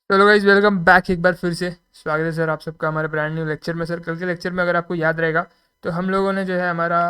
चलो guys, welcome back एक बार फिर से। स्वागत है सर आप सबका हमारे ब्रांड न्यू लेक्चर में। सर कल के लेक्चर में अगर आपको याद रहेगा तो हम लोगों ने जो है हमारा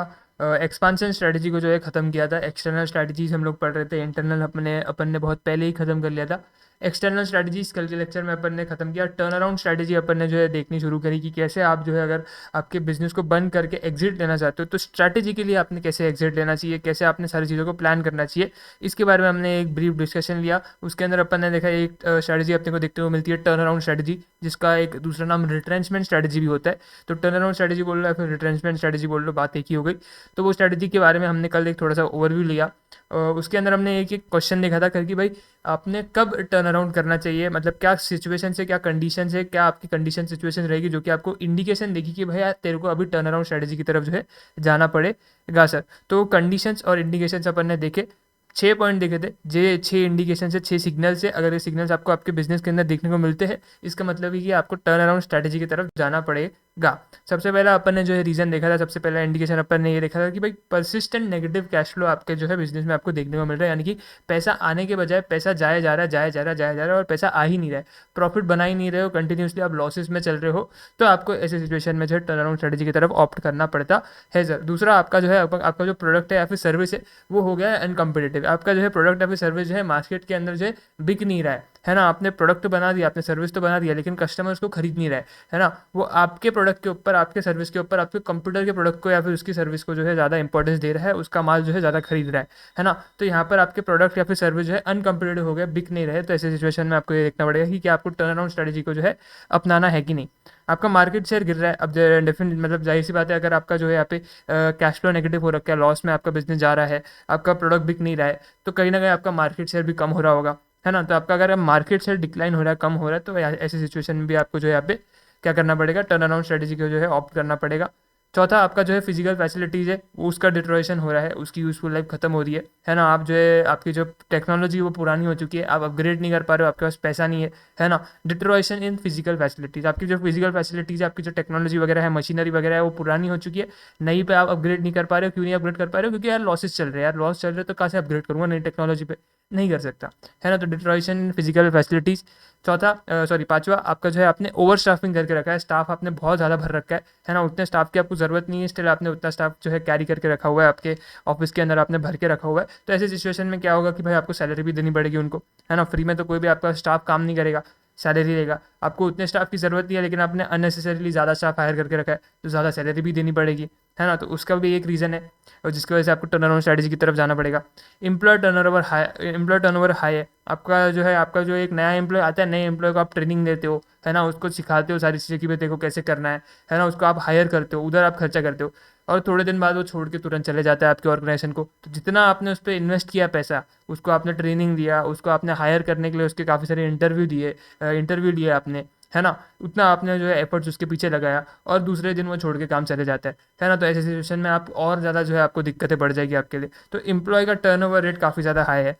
एक्सपांशन स्ट्रेटजी को जो है ख़त्म किया था। एक्सटर्नल स्ट्रेटजीज हम लोग पढ़ रहे थे, इंटरनल अपन ने बहुत पहले ही ख़त्म कर लिया था। एक्सटर्नल स्ट्रेटजीज कल के लेक्चर में अपन ने ख़त्म किया। टर्न अराउंड स्ट्रेटजी अपन ने जो है देखनी शुरू करी कि कैसे आप जो है अगर आपके बिजनेस को बंद करके एग्जिट लेना चाहते हो तो स्ट्रैटेजी के लिए आपने कैसे एग्जिट लेना चाहिए, कैसे आपने सारी चीज़ों को प्लान करना चाहिए, इसके बारे में हमने एक ब्रीफ डिस्कशन लिया। उसके अंदर अपन ने देखा एक स्ट्रैटेजी अपने को देखते हुए मिलती है टर्न अराउंड स्ट्रैटेजी, जिसका एक दूसरा नाम रिट्रेंचमेंट स्ट्रैटेजी भी होता है। तो टर्न अराउंड स्ट्रैटेजी बोल लो या फिर रिट्रेंचमेंट स्ट्रैटेजी बोल लो, बात एक ही हो गई। तो वो स्ट्रैटेजी के बारे में हमने कल एक थोड़ा सा ओवरव्यू लिया। उसके अंदर हमने एक एक क्वेश्चन देखा था कि भाई आपने कब टर्न अराउंड करना चाहिए, मतलब क्या सिचुएशन से, क्या कंडीशन से, क्या आपकी कंडीशन सिचुएशन रहेगी जो कि आपको इंडिकेशन देगी कि भाई यार तेरे को अभी टर्न अराउंड स्ट्रैटेजी की तरफ जो है जाना पड़ेगा सर। तो कंडीशंस और इंडिकेशंस अपन ने देखे, 6 पॉइंट देखे थे। जे 6 इंडिकेशन से, 6 सिग्नल से, अगर ये सिग्नल्स आपको आपके बिजनेस के अंदर देखने को मिलते हैं, इसका मतलब है कि आपको टर्न अराउंड स्ट्रैटेजी की तरफ जाना पड़ेगा। सबसे पहला अपन ने जो है रीजन देखा था, सबसे पहला इंडिकेशन अपन ने ये देखा था कि भाई परसिस्टेंट नेगेटिव कैश फ्लो आपके जो है बिजनेस में आपको देखने को मिल रहा है, यानी कि पैसा आने के बजाय पैसा जाया जा रहा है, जाया जा रहा है, जाया जा रहा है और पैसा आ ही नहीं रहा है, प्रॉफिट बना ही नहीं रहे हो, कंटिन्यूसली आप लॉसेस में चल रहे हो। तो आपको ऐसे सिचुएशन में जो है टर्न अराउंड स्ट्रैटेजी की तरफ ऑप्ट करना पड़ता है सर। दूसरा आपका जो है आपका जो प्रोडक्ट है या फिर सर्विस है वो हो गया है अनकम्पिटेटिव। आपका जो है प्रोडक्ट या फिर सर्विस जो है मार्केट के अंदर जो है बिक नहीं रहा है ना। आपने प्रोडक्ट तो बना दिया, आपने सर्विस तो बना दिया, लेकिन कस्टमर उसको खरीद नहीं रहा है ना। वो आपके प्रोडक्ट के ऊपर, आपके सर्विस के ऊपर, आपके कंप्यूटर के प्रोडक्ट को या फिर उसकी सर्विस को जो है ज़्यादा इंपॉर्टेंस दे रहा है, उसका माल जो है ज़्यादा खरीद रहा है ना। तो यहाँ पर आपके प्रोडक्ट या फिर सर्विस जो है अनकम्पिटेटिव हो गया, बिक नहीं रहे। तो ऐसे सिचुएशन में आपको ये देखना पड़ेगा कि क्या आपको टर्न अराउंड स्ट्रेटेजी को जो है अपनाना है कि नहीं। आपका मार्केट शेयर गिर रहा है, अब डेफिनेट मतलब जाहिर सी बात है, अगर आपका जो है यहाँ पे कैश फ्लो नेगेटिव हो रखा है, लॉस में आपका बिजनेस जा रहा है, आपका प्रोडक्ट बिक नहीं रहा है, तो कहीं ना कहीं आपका मार्केट शेयर भी कम हो रहा होगा, है ना। तो आपका अगर मार्केट शेयर डिक्लाइन हो रहा है, कम हो रहा है, तो ऐसी सिचुएशन में भी आपको जो है यहाँ पे क्या करना पड़ेगा, टर्न अराउंड स्ट्रेटेजी को जो है ऑप्ट करना पड़ेगा। चौथा आपका जो है फिजिकल फैसिलिटीज़ है वो उसका डिट्रोएशन हो रहा है, उसकी यूजफुल लाइफ खत्म हो रही है ना। आप जो है आपकी जो टेक्नोलॉजी वो पुरानी हो चुकी है, आप अपग्रेड नहीं कर पा रहे हो, आपके पास पैसा नहीं है ना। डिट्रोएशन इन फिजिकल फैसिलिटीज़, आपकी जो फिजिकल फैसिलिटीज़ है, आपकी जो टेक्नोलॉजी वगैरह है, मशीनरी वगैरह है, वो पुरानी हो चुकी है। नई पे आप अपग्रेड नहीं कर पा रहे हो। क्यों नहीं अपग्रेड कर पा रहे हो? क्योंकि यार लॉसेस चल रहे हैं, यार लॉस चल रहे हैं, तो कहाँ से अपग्रेड करूँगा नई टेक्नोलॉजी पे, नहीं कर सकता, है ना। तो डिट्रोएशन फिजिकल फैसिलिटीज़। चौथा सॉरी पांचवा आपका जो है आपने ओवर स्टाफिंग करके रखा है, स्टाफ आपने बहुत ज़्यादा भर रखा है ना। उतने स्टाफ की आपको ज़रूरत नहीं है, स्टिल आपने उतना स्टाफ जो है कैरी करके रखा हुआ है, आपके ऑफिस के अंदर आपने भर के रखा हुआ है। तो ऐसे सिचुएशन में क्या होगा कि भाई आपको सैलरी भी देनी पड़ेगी उनको, है ना। फ्री में तो कोई भी आपका स्टाफ काम नहीं करेगा, सैलरी देगा। आपको उतने स्टाफ की ज़रूरत नहीं है, लेकिन आपने अननेसेसरीली ज़्यादा स्टाफ हायर करके रखा है, तो ज़्यादा सैलरी भी देनी पड़ेगी, है ना। तो उसका भी एक रीज़न है और जिसकी वजह से आपको टर्न अराउंड स्ट्रैटेजी की तरफ जाना पड़ेगा। एम्प्लॉय टर्नओवर हाई है आपका जो है, आपका जो एक नया एम्प्लॉय आता है, नए एम्प्लॉय को आप ट्रेनिंग देते हो, है ना, उसको सिखाते हो सारी चीज़ें कि भाई देखो कैसे करना है ना। उसको आप हायर करते हो, उधर आप खर्चा करते हो, और थोड़े दिन बाद वो छोड़ के तुरंत चले जाता है आपके ऑर्गेनाइजेशन को। तो जितना आपने उस पर इन्वेस्ट किया पैसा, उसको आपने ट्रेनिंग दिया, उसको आपने हायर करने के लिए उसके काफ़ी सारे इंटरव्यू लिए आपने, है ना, उतना आपने जो है एफर्ट्स उसके पीछे लगाया, और दूसरे दिन वो छोड़ के काम चले जाता है ना। तो ऐसे सिचुएशन में आप और ज़्यादा जो है आपको दिक्कतें बढ़ जाएगी आपके लिए। तो एम्प्लॉय का टर्नओवर रेट काफ़ी ज़्यादा हाई है।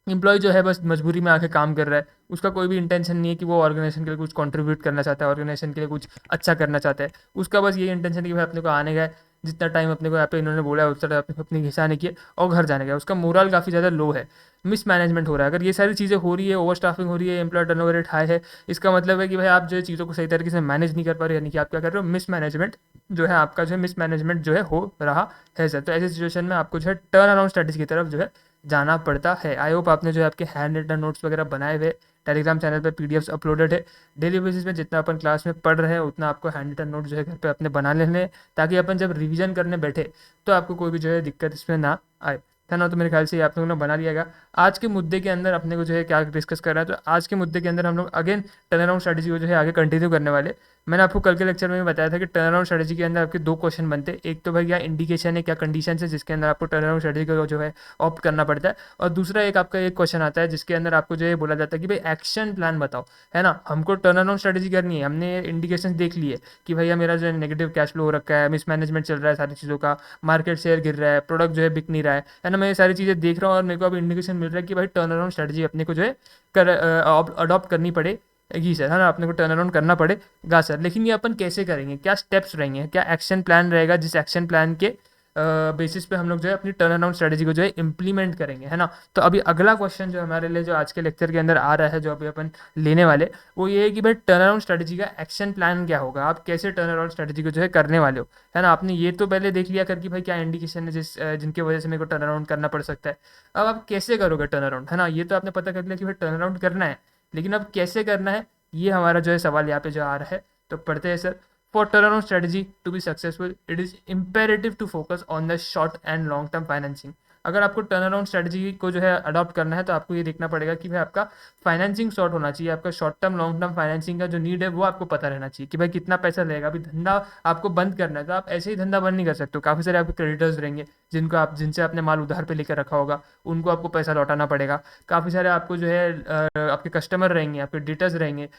एम्प्लॉय जो है बस मजबूरी में आके काम कर रहा है, उसका कोई भी इंटेंशन नहीं है कि वो ऑर्गेनाइजेशन के लिए कुछ कंट्रीब्यूट करना चाहता है, ऑर्गेनाइजेशन के लिए कुछ अच्छा करना चाहता है। उसका बस ये इंटेंशन है कि भाई अपने को आने का है, जितना टाइम अपने को यहाँ पे इन्होंने बोला है उतना टाइम अपने को अपनी घिसाने की है और घर जाने का है। उसका मोरल काफ़ी ज़्यादा लो है, मिसमैनेजमेंट हो रहा है। अगर ये सारी चीज़ें हो रही है, ओवर स्टाफिंग हो रही है, एम्प्लॉय टर्नओवर रेट हाई है, इसका मतलब है कि भाई आप जो है चीज़ों को सही तरीके से मैनेज नहीं कर पा रहे हो, यानी कि आप क्या कर रहे हो, मिसमैनेजमेंट जो है आपका जो है मिसमैनेजमेंट जो है हो रहा है सर। तो ऐसे सिचुएशन में आपको जो है टर्न अराउंड स्ट्रेटेजी की तरफ जो है जाना पड़ता है। आई होप आपने जो है आपके हैंड रिटन नोट्स वगैरह बनाए हुए, टेलीग्राम चैनल पे पीडीएफ्स अपलोडेड है। डेली बेसिस में जितना अपन क्लास में पढ़ रहे हैं उतना आपको हैंड रिटन नोट जो है घर पे अपने बना लेने हैं, ताकि अपन जब रिवीजन करने बैठे तो आपको कोई भी जो है दिक्कत इसमें ना आए, है ना। तो मेरे ख्याल से ये आप लोगों ने बना लिया। आज के मुद्दे के अंदर अपने को जो है क्या डिस्कस कर रहा है, तो आज के मुद्दे के अंदर हम लोग अगेन टर्न अराउंड स्ट्रेटेजी को जो है आगे कंटिन्यू करने वाले। मैंने आपको कल के लेक्चर में भी बताया था कि टर्न अराउंड स्ट्रेटेजी के अंदर आपके 2 क्वेश्चन बनते हैं। एक तो भाई क्या इंडिकेशन है, क्या कंडीशन है जिसके अंदर आपको टर्न अराउंड स्ट्रेटेजी को जो है ऑप्ट करना पड़ता है, और दूसरा एक आपका एक क्वेश्चन आता है जिसके अंदर आपको जो है बोला जाता है कि भाई एक्शन प्लान बताओ, है ना। हमको टर्न अराउंड स्ट्रेटेजी करनी है, हमने इंडिकेशन देख लिए कि भैया मेरा जो है नेगेटिव कैश फ्लो हो रखा है, मिसमैनेजमेंट चल रहा है सारी चीज़ों का, मार्केट शेयर गिर रहा है, प्रोडक्ट जो है बिक नहीं रहा है ना। मैं ये सारी चीज़ें देख रहा हूँ और मेरे को अब इंडिकेशन मिल रहा है कि भाई टर्न अराउंड स्ट्रेटेजी अपने को जो है कर अडॉप्ट करनी पड़ेगी सर, है ना। अपने को टर्न अराउंड करना पड़ेगा सर, लेकिन ये अपन कैसे करेंगे, क्या स्टेप्स रहेंगे, क्या एक्शन प्लान रहेगा, जिस एक्शन प्लान के बेसिस पे हम लोग जो है अपनी टर्न अराउंड स्ट्रेटजी को जो है इम्प्लीमेंट करेंगे, है ना। तो अभी अगला क्वेश्चन जो हमारे लिए जो आज के लेक्चर के अंदर आ रहा है, जो अभी अपन लेने वाले, वो ये है कि भाई टर्न अराउंड स्ट्रेटजी का एक्शन प्लान क्या होगा, आप कैसे टर्न अराउंड स्ट्रेटजी को जो है करने वाले हो, है ना। आपने ये तो पहले देख लिया कर कि भाई क्या इंडिकेशन है जिनकी वजह से मेरे को टर्न अराउंड करना पड़ सकता है। अब आप कैसे करोगे टर्न अराउंड, है ना, ये तो आपने पता कर लिया कि भाई टर्न अराउंड करना है, लेकिन अब कैसे करना है, ये हमारा जो है सवाल यहाँ पे जो आ रहा है। तो पढ़ते हैं sir. For turn around strategy to be successful it is imperative to focus on the short and long term financing. अगर आपको टर्न अराउंड स्ट्रेटजी को जो है अडॉप्ट करना है तो आपको ये देखना पड़ेगा कि भाई आपका फाइनेंसिंग शॉर्ट होना चाहिए, आपका short term long term financing का जो नीड है वो आपको पता रहना चाहिए कि भाई कितना पैसा लगेगा। अभी धंधा आपको बंद करना है तो आप ऐसे ही धंधा बंद नहीं कर सकते हो, काफ़ी सारे आपके क्रेडिटर्स रहेंगे जिनसे आपने माल उधार पे लेकर रखा होगा, उनको आपको पैसा लौटाना पड़ेगा। काफ़ी सारे आपको जो है आपके कस्टमर रहेंगे, आपके डेटर्स रहेंगे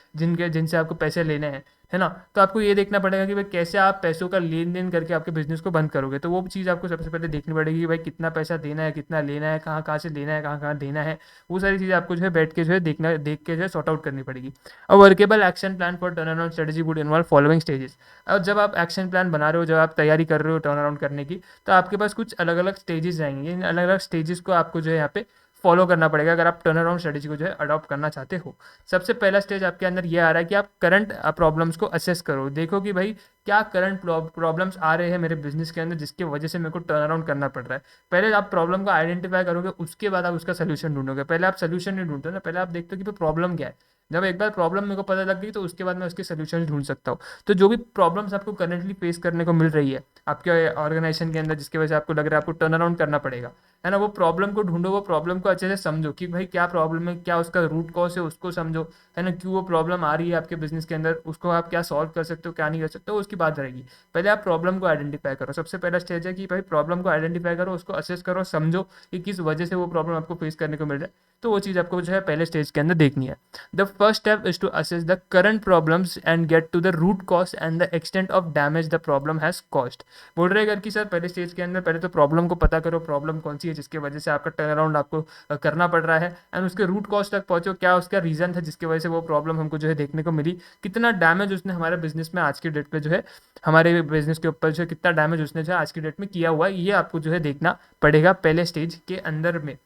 जिनसे आपको पैसे लेने हैं, है ना। तो आपको ये देखना पड़ेगा कि भाई कैसे आप पैसों का लेन देन करके आपके बिजनेस को बंद करोगे। तो वो चीज़ आपको सबसे पहले देखनी पड़ेगी कि भाई कितना पैसा देना है, कितना लेना है, कहाँ कहाँ से लेना है, कहाँ कहाँ देना है। वो सारी चीज़ें आपको जो है बैठ के जो है देख के जो है सॉर्ट आउट करनी पड़ेगी। और workable action plan for turn around strategy would involve following stages. अब जब आप एक्शन प्लान बना रहे हो, जब आप तैयारी कर रहे हो टर्न अराउंड करने की, तो आपके पास कुछ अलग अलग स्टेजेस रहेंगे। इन अलग अलग स्टेजेस को आपको जो है यहाँ पे फॉलो करना पड़ेगा अगर आप टर्न अराउंड स्ट्रेटजी को जो है अडॉप्ट करना चाहते हो। सबसे पहला स्टेज आपके अंदर ये आ रहा है कि आप करंट प्रॉब्लम्स को असेस करो। देखो कि भाई क्या करंट प्रॉब्लम्स आ रहे हैं मेरे बिजनेस के अंदर जिसकी वजह से मेरे को टर्न अराउंड करना पड़ रहा है। पहले आप प्रॉब्लम को आइडेंटिफाई करोगे, उसके बाद आप उसका सोल्यूशन ढूंढोगे। पहले आप सोल्यूशन नहीं ढूंढते ना, पहले आप देखते हो कि प्रॉब्लम क्या है। जब एक बार प्रॉब्लम मेरे को पता लग गई तो उसके बाद मैं उसके सोल्यूशन ढूंढ सकता हूँ। तो जो भी प्रॉब्लम्स आपको करंटली फेस करने को मिल रही है आपके ऑर्गेनाइजेशन के अंदर, जिसकी वजह से आपको लग रहा है आपको टर्न अराउंड करना पड़ेगा, है ना, वो प्रॉब्लम को ढूंढो, वो प्रॉब्लम को अच्छे से समझो कि भाई क्या प्रॉब्लम है, क्या उसका रूट कॉज है, उसको समझो, है ना। क्यों वो प्रॉब्लम आ रही है आपके बिजनेस के अंदर, उसको आप क्या सॉल्व कर सकते हो, क्या नहीं कर सकते हो, उसकी बात रहेगी। पहले आप प्रॉब्लम को आइडेंटिफाई करो। सबसे पहला स्टेज है कि भाई प्रॉब्लम को आइडेंटिफाई करो, उसको असेस करो, समझो कि किस वजह से वो प्रॉब्लम आपको फेस करने को मिल रहा है। तो वो चीज़ आपको जो है पहले स्टेज के अंदर देखनी है। The first step is to assess the current problems and get to the root cause and the extent of damage the problem has caused। बोल रहे हैं कि सर पहले स्टेज के अंदर पहले तो प्रॉब्लम को पता करो, प्रॉब्लम कौन सी है जिसकी वजह से आपका टर्न अराउंड आपको करना पड़ रहा है, एंड उसके रूट कॉज तक पहुंचो, क्या उसका रीजन था जिसकी वजह से वो प्रॉब्लम हमको जो है देखने को मिली, कितना डैमेज उसने हमारे बिजनेस में आज की डेट पे जो है, हमारे बिजनेस के ऊपर जो है कितना डैमेज उसने जो है आज की डेट में किया हुआ है, ये आपको जो है देखना पड़ेगा पहले स्टेज के अंदर में।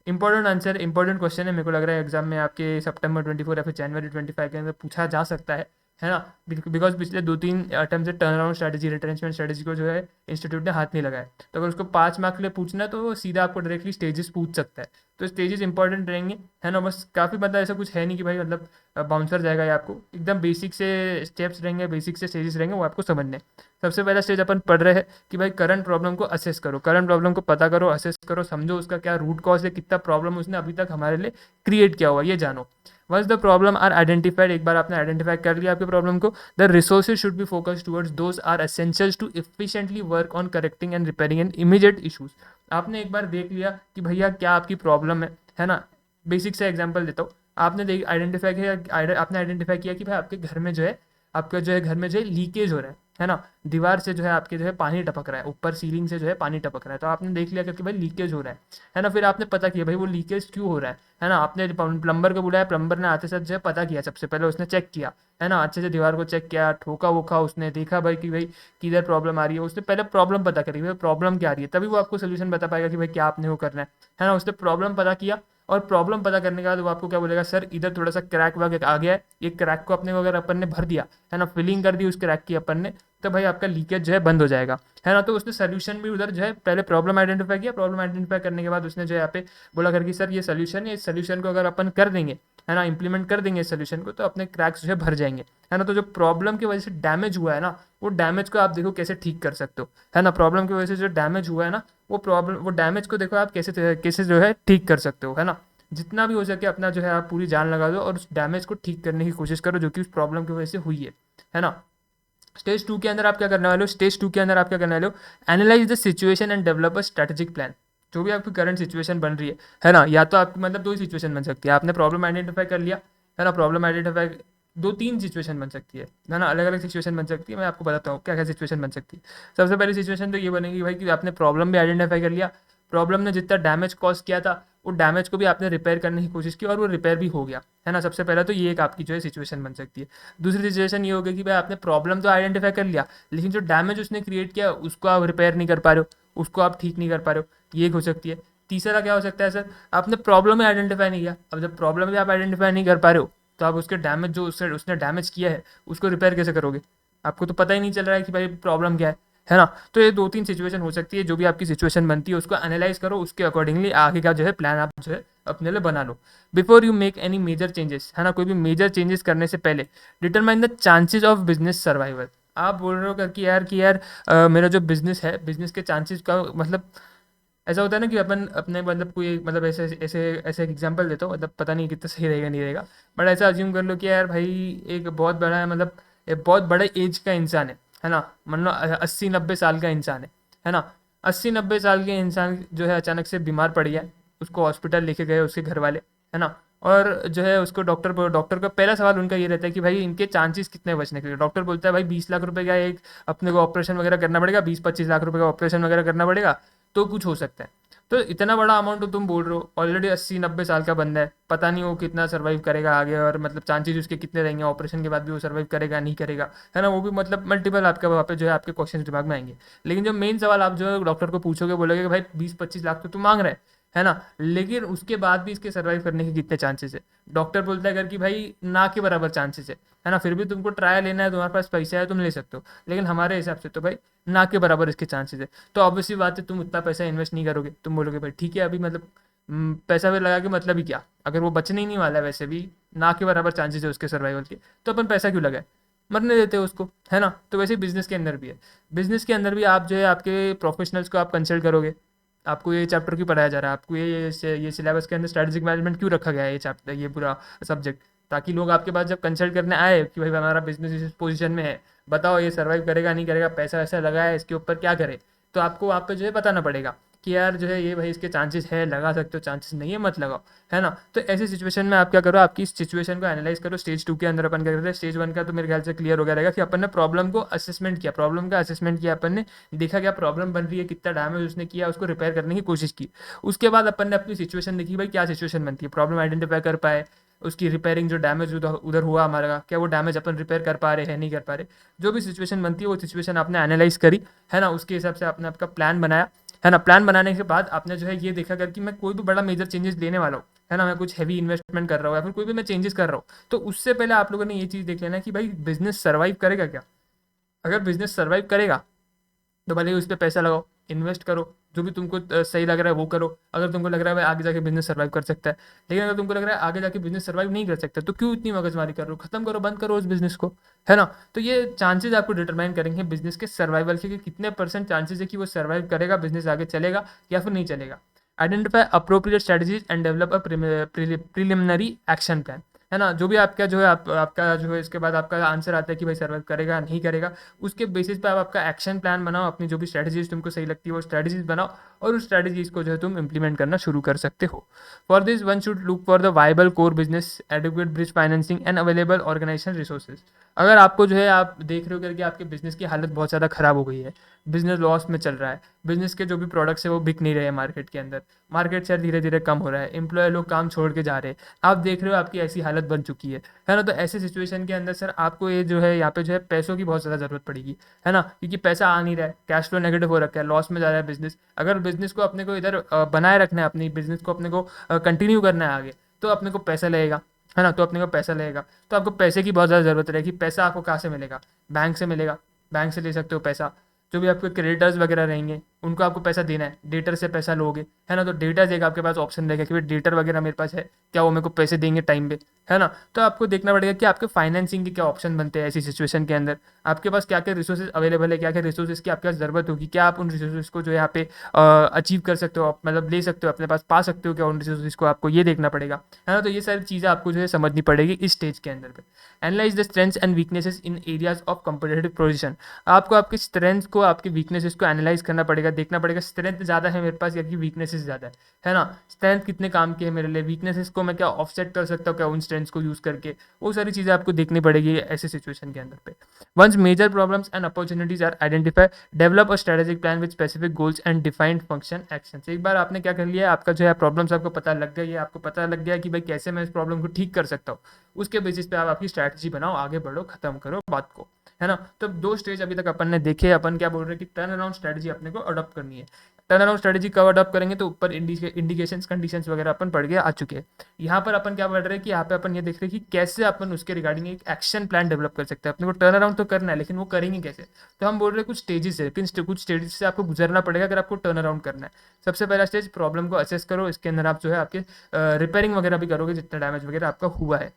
इंपॉर्टेंट आंसर, इंपॉर्टेंट क्वेश्चन है, मेरे को लग रहा है एग्जाम में आपके सितंबर 24 या फिर जनवरी 25 के अंदर पूछा जा सकता है ना। बिकॉज पिछले 2-3 अटेम्प्ट से turn around strategy, retrenchment strategy को जो है इंस्टीट्यूट ने हाथ नहीं लगाया। तो अगर उसको 5 मार्क के लिए पूछना है तो वो सीधा आपको डायरेक्टली स्टेजेस पूछ सकता है। तो स्टेजेस इंपॉर्टेंट रहेंगे, है ना। बस काफ़ी मतलब ऐसा कुछ है नहीं कि भाई मतलब बाउंसर जाएगा, या आपको एकदम बेसिक से स्टेप्स रहेंगे, बेसिक से स्टेजेस रहेंगे, वो आपको समझने। सबसे पहला स्टेज अपन पढ़ रहे हैं कि भाई करंट प्रॉब्लम को असेस करो, करंट प्रॉब्लम को पता करो, असेस करो, समझो उसका क्या रूट कॉज है, कितना प्रॉब्लम उसने अभी तक हमारे लिए क्रिएट किया हुआ, ये जानो। Once the problem are identified, एक बार आपने आइडेंटिफाई कर लिया आपके प्रॉब्लम को, the resources should be focus towards those are essentials to efficiently work on correcting and repairing and immediate issues. आपने एक बार देख लिया कि भैया क्या आपकी प्रॉब्लम है ना। बेसिक से एग्जांपल देता हूँ। आपने आइडेंटिफाई किया कि भाई आपके घर में जो है, आपका जो है घर में जो है लीकेज हो रहा है ना। दीवार से जो है आपके जो है पानी टपक रहा है, ऊपर सीलिंग से जो है पानी टपक रहा है। तो आपने देख लिया कि भाई लीकेज हो रहा है ना। फिर आपने पता किया भाई वो लीकेज क्यों हो रहा है ना। आपने प्लम्बर को बुलाया, प्लम्बर ने आते साथ जो है पता किया, सबसे पहले उसने चेक किया, है ना, अच्छे से दीवार को चेक किया, ठोका वोका, उसने देखा भाई कि भाई किधर प्रॉब्लम आ रही है। उसने पहले प्रॉब्लम पता करी, भाई प्रॉब्लम क्या आ रही है, तभी वो आपको सोल्यूशन बता पाएगा कि भाई क्या आपने वो करना है ना। उसने प्रॉब्लम पता किया, और प्रॉब्लम पता करने के बाद वो आपको क्या बोलेगा, सर इधर थोड़ा सा क्रैक वाक आ गया है, ये क्रैक को अपने को अगर अपन ने भर दिया, है ना, फिलिंग कर दी उस क्रैक की अपन ने, तो भाई आपका लीकेज जो है बंद हो जाएगा, है ना। तो उसने सोल्यूशन भी उधर जो है पहले प्रॉब्लम आइडेंटिफाई किया, प्रॉब्लम आइडेंटिफाई करने के बाद उसने जो है यहाँ पे बोला करके सर ये सोल्यूशन है, इस सोल्यूशन को अगर अपन कर देंगे, है ना, इंप्लीमेंट कर देंगे इस सोल्यूशन को, तो अपने क्रैक्स जो है भर जाएंगे, है ना। तो जो प्रॉब्लम की वजह से डैमेज हुआ है ना, वो डैमेज को आप देखो कैसे ठीक कर सकते हो, है ना। प्रॉब्लम की वजह से जो डैमेज हुआ है ना, वो डैमेज को देखो आप कैसे कैसे जो है ठीक कर सकते हो, है ना। जितना भी हो सके अपना जो है आप पूरी जान लगा दो और उस डैमेज को ठीक करने की कोशिश करो जो कि उस प्रॉब्लम की वजह से हुई है ना। स्टेज 2 के अंदर आप क्या करने वाले हो, स्टेज 2 के अंदर आप क्या करने वाले हो, analyse the situation and develop a strategic plan. जो भी आपकी करंट सिचुएशन बन रही है ना, या तो आपकी मतलब 2 ही सिचुएशन बन सकती है। आपने प्रॉब्लम आइडेंटिफाई कर लिया, है ना, प्रॉब्लम आइडेंटिफाई 2-3 सिचुएशन बन सकती है ना, अलग अलग सिचुएशन बन सकती है। मैं आपको बताता हूँ क्या क्या सिचुएशन बन सकती है। सबसे पहली सिचुएशन तो ये बनेगी भाई कि आपने प्रॉब्लम भी आइडेंटिफाई कर लिया, प्रॉब्लम ने जितना डैमेज कॉज किया था वो डैमेज को भी आपने रिपेयर करने की कोशिश की और वो रिपेयर भी हो गया, है ना। सबसे पहला तो ये एक आपकी जो है सिचुएशन बन सकती है। दूसरी सिचुएशन ये होगी कि भाई आपने प्रॉब्लम तो आइडेंटिफाई कर लिया, लेकिन जो डैमेज उसने क्रिएट किया उसको आप रिपेयर नहीं कर पा रहे हो, उसको आप ठीक नहीं कर पा रहे हो, ये एक हो सकती है। तीसरा क्या हो सकता है सर, आपने प्रॉब्लम ही आइडेंटिफाई नहीं किया। अब जब प्रॉब्लम भी आप आइडेंटिफाई नहीं कर पा रहे हो तो आप उसके डैमेज जो उसने डैमेज किया है उसको रिपेयर कैसे करोगे? आपको तो पता ही नहीं चल रहा है कि भाई प्रॉब्लम क्या है ना। तो ये 2-3 सिचुएशन हो सकती है, जो भी आपकी सिचुएशन बनती है उसको एनालाइज करो, उसके अकॉर्डिंगली आगे का जो है प्लान आप जो है अपने लिए बना लो। Before you make any major changes, है ना, कोई भी मेजर चेंजेस करने से पहले determine the chances of business survival. आप बोल रहे हो कि यार मेरा जो बिजनेस है, बिजनेस के चांसेस का मतलब ऐसा होता है ना कि अपन अपने मतलब कोई मतलब ऐसे ऐसे ऐसे एग्जांपल देता हूँ, मतलब पता नहीं कितना सही रहेगा नहीं रहेगा, बट ऐसा अज्यूम कर लो कि यार भाई एक बहुत बड़ा मतलब एक बहुत बड़े एज का इंसान है ना, मान लो 80-90 साल का इंसान है ना। 80-90 साल के इंसान जो है अचानक से बीमार पड़ गया, उसको हॉस्पिटल लेके गए उसके घर वाले, है ना। और जो है उसको डॉक्टर का पहला सवाल उनका ये रहता है कि भाई इनके चांसेस कितने बचने के लिए। डॉक्टर बोलता है भाई 20 लाख रुपए का एक अपने को ऑपरेशन वगैरह करना पड़ेगा, 20-25 लाख रुपए का ऑपरेशन वगैरह करना पड़ेगा तो कुछ हो सकता है। तो इतना बड़ा अमाउंट तो तुम बोल रहे हो, ऑलरेडी 80-90 साल का बंदा है, पता नहीं वो कितना सर्वाइव करेगा आगे, और मतलब चांसेस उसके कितने रहेंगे ऑपरेशन के बाद भी वो सर्वाइव करेगा नहीं करेगा, है ना। वो भी मतलब मल्टीपल आपके वहाँ पे जो है आपके क्वेश्चन दिमाग में आएंगे। लेकिन जो मेन सवाल आप जो है डॉक्टर को पूछोगे, बोलोगे कि भाई 20-25 लाख तो तू मांग रहा है ना, लेकिन उसके बाद भी इसके सर्वाइव करने के कितने चांसेस है। डॉक्टर बोलता है अगर कि भाई ना के बराबर चांसेस है ना, फिर भी तुमको ट्रायल लेना है, तुम्हारे पास पैसा है तुम ले सकते हो, लेकिन हमारे हिसाब से तो भाई ना के बराबर इसके चांसेस है। तो ऑब्वियसली बात है तुम उतना पैसा इन्वेस्ट नहीं करोगे, तुम बोलोगे भाई ठीक है अभी मतलब पैसा भी लगा के मतलब ही क्या, अगर वो बचने ही नहीं वाला है, वैसे भी ना के बराबर चांसेस है उसके सर्वाइवल के, तो अपन पैसा क्यों लगाए, मरने देते हो उसको, है ना। तो वैसे बिजनेस के अंदर भी है, बिजनेस के अंदर भी आप जो है आपके प्रोफेशनल्स को आप कंसल्ट करोगे। आपको ये चैप्टर क्यों पढ़ाया जा रहा है, आपको ये सिलेबस के अंदर स्ट्रेटेजिक मैनेजमेंट क्यों रखा गया है ये चैप्टर, ये पूरा सब्जेक्ट, ताकि लोग आपके पास जब कंसल्ट करने आए कि भाई हमारा बिजनेस इस पोजीशन में है, बताओ ये सर्वाइव करेगा नहीं करेगा, पैसा वैसा लगाया है इसके ऊपर क्या करे, तो आपको वहाँ पे जो है बताना पड़ेगा कि यार जो है ये भाई इसके चांसेस है, लगा सकते हो, चांसेस नहीं है मत लगाओ, है ना। तो ऐसी सिचुएशन में आप क्या करो, आपकी सिचुएशन को एनालाइज करो। स्टेज 2 के अंदर अपन क्या करते हैं, स्टेज 1 का तो मेरे ख्याल से क्लियर हो गया रहेगा कि अपन ने प्रॉब्लम को असेसमेंट किया, प्रॉब्लम का असेसमेंट किया अपन ने, देखा क्या प्रॉब्लम बन रही है, कितना डैमेज उसने किया, उसको रिपेयर करने की कोशिश की। उसके बाद अपन ने अपनी सिचुएशन देखी, भाई क्या सिचुएशन बनती है, प्रॉब्लम आइडेंटिफाई कर पाए, उसकी रिपेयरिंग जो डैमेज उधर उधर हुआ हमारा, क्या वो डैमेज अपन रिपेयर कर पा रहे हैं नहीं कर पा रहे, जो भी सिचुएशन बनती है वो सिचुएशन आपने एनालाइज करी, है ना। उसके हिसाब से आपने आपका प्लान बनाया, है ना। प्लान बनाने के बाद आपने जो है ये देखा कर कि मैं कोई भी बड़ा मेजर चेंजेस लेने वाला हूँ, है ना, मैं कुछ हैवी इन्वेस्टमेंट कर रहा हूँ या फिर कोई भी मैं चेंजेस कर रहा हूँ, तो उससे पहले आप लोगों ने ये चीज़ देख लेना कि भाई बिजनेस सर्वाइव करेगा क्या। अगर बिजनेस सर्वाइव करेगा तो भले ही उस पर पैसा लगाओ, इन्वेस्ट करो, जो भी तुमको सही लग रहा है वो करो। अगर तुमको लग रहा है भाई आगे जाके बिजनेस सर्वाइव कर सकता है, लेकिन अगर तुमको लग रहा है आगे जाके बिजनेस सर्वाइव नहीं कर सकता, तो क्यों इतनी मगजमारी कर रहे हो, खत्म करो, बंद करो उस बिजनेस को, है ना। तो ये चांसेस आपको डिटरमाइन करेंगे बिजनेस के सर्वाइवल के, कि कितने % चांसेस है कि वो सर्वाइव करेगा, बिजनेस आगे चलेगा या फिर नहीं चलेगा। Identify appropriate strategies and develop a preliminary action plan, है ना। जो भी आपका जो है आपका जो है इसके बाद आपका आंसर आता है कि भाई सर्वाइव करेगा नहीं करेगा, उसके बेसिस पे आप आपका एक्शन प्लान बनाओ, अपनी जो भी स्ट्रेटजीज तुमको सही लगती है वो स्ट्रेटजीज बनाओ, और उस स्ट्रेटजीज को जो है तुम इंप्लीमेंट करना शुरू कर सकते हो। For this one should look for the viable core business, adequate bridge financing and available organisation resources. अगर आपको जो है आप देख रहे हो करके आपके बिजनेस की हालत बहुत ज़्यादा खराब हो गई है, बिजनेस लॉस में चल रहा है, बिजनेस के जो भी प्रोडक्ट्स है वो बिक नहीं रहे हैं मार्केट के अंदर, मार्केट शेयर धीरे धीरे कम हो रहा है, एम्प्लॉय लोग काम छोड़ के जा रहे हैं, आप देख रहे हो आपकी ऐसी हालत बन चुकी है ना। तो ऐसे सिचुएशन के अंदर सर आपको ये जो है यहाँ पे जो है पैसों की बहुत ज़्यादा ज़रूरत पड़ेगी, है ना, क्योंकि पैसा आ नहीं रहा है, कैश फ्लो नेगेटिव हो रखा है, लॉस में जा रहा है बिजनेस। अगर बिजनेस को अपने को इधर बनाए रखना है, अपनी बिजनेस को अपने को कंटिन्यू करना है आगे, तो अपने को पैसा लगेगा, है ना। तो अपने को पैसा लगेगा, तो आपको पैसे की बहुत ज़्यादा ज़रूरत रहेगी। पैसा आपको कहाँ से मिलेगा, बैंक से मिलेगा, बैंक से ले सकते हो पैसा। जो भी आपके क्रेडिटर्स वगैरह रहेंगे उनको आपको पैसा देना है, डेटर से पैसा लोगे, है ना। तो डेटर्स एक आपके पास ऑप्शन रहेगा कि भाई डेटर वगैरह मेरे पास है, क्या वो मेरे को पैसे देंगे टाइम पे, है ना। तो आपको देखना पड़ेगा कि आपके फाइनेंसिंग के क्या ऑप्शन बनते हैं ऐसी सिचुएशन के अंदर, आपके पास क्या क्या रिसोर्सेज अवेलेबल है, क्या क्या रिसोर्सेज की आपके पास ज़रूरत होगी, क्या आप उन रिसोर्सेज को जो है यहाँ पे अचीव कर सकते हो, आप मतलब ले सकते हो अपने पास, पा सकते हो क्या उन रिसोर्सेज को, आपको ये देखना पड़ेगा, है ना। तो ये सारी चीज़ें आपको जो है समझनी पड़ेगी इस स्टेज के अंदर पे। Analyse the strengths and weaknesses in areas of competitive position. आपको आपके स्ट्रेंथ को, आपके वीकनेसेस को एनालाइज करना पड़ेगा, देखना पड़ेगा स्ट्रेंथ ज़्यादा है मेरे पास या कि वीकनेसेस ज़्यादा है ना। स्ट्रेंथ कितने काम के है मेरे लिए, वीकनेसेस को मैं क्या ऑफसेट कर सकता हूँ क्या उन स्ट्रेंथ्स को यूज़ करके, वो सारी चीज़ें आपको देखनी पड़ेगी ऐसे सिचुएशन के अंदर पे। Once major problems and opportunities are identify, develop a strategic plan with specific goals and defined function actions. एक बार आपने क्या कर लिया, आपका जो है प्रॉब्लम्स आपको पता लग गई है, आपको पता लग गया कि भाई कैसे मैं इस प्रॉब्लम को ठीक कर सकता हूँ, उसके बेसिस पे आप आपकी स्ट्रैटेजी बनाओ, आगे बढ़ो, खत्म करो बात को। है ना। तो 2 स्टेज अभी तक अपन ने देखे। अपन क्या बोल रहे हैं कि टर्न अराउंड स्ट्रेटजी अपने को अडॉप्ट करनी है। टर्न अराउंड स्ट्रेटजी कब अडॉप्ट करेंगे, तो ऊपर इंडिकेशंस कंडीशंस वगैरह अपन पढ़ के आ चुके हैं। यहाँ पर अपन क्या पढ़ रहे हैं कि यहाँ पे अपन ये देख रहे हैं कि कैसे अपन उसके रिगार्डिंग एक एक्शन प्लान डेवलप कर सकते हैं। अपने को टर्न अराउंड तो करना है, लेकिन वो करेंगे कैसे। तो हम बोल रहे हैं कुछ स्टेजेस है, कुछ स्टेजेस से आपको गुजरना पड़ेगा अगर आपको टर्न अराउंड करना है। सबसे पहला स्टेज, प्रॉब्लम को असेस करो। इसके अंदर आप जो है आपके रिपेयरिंग वगैरह भी करोगे जितना डैमेज वगैरह आपका हुआ है।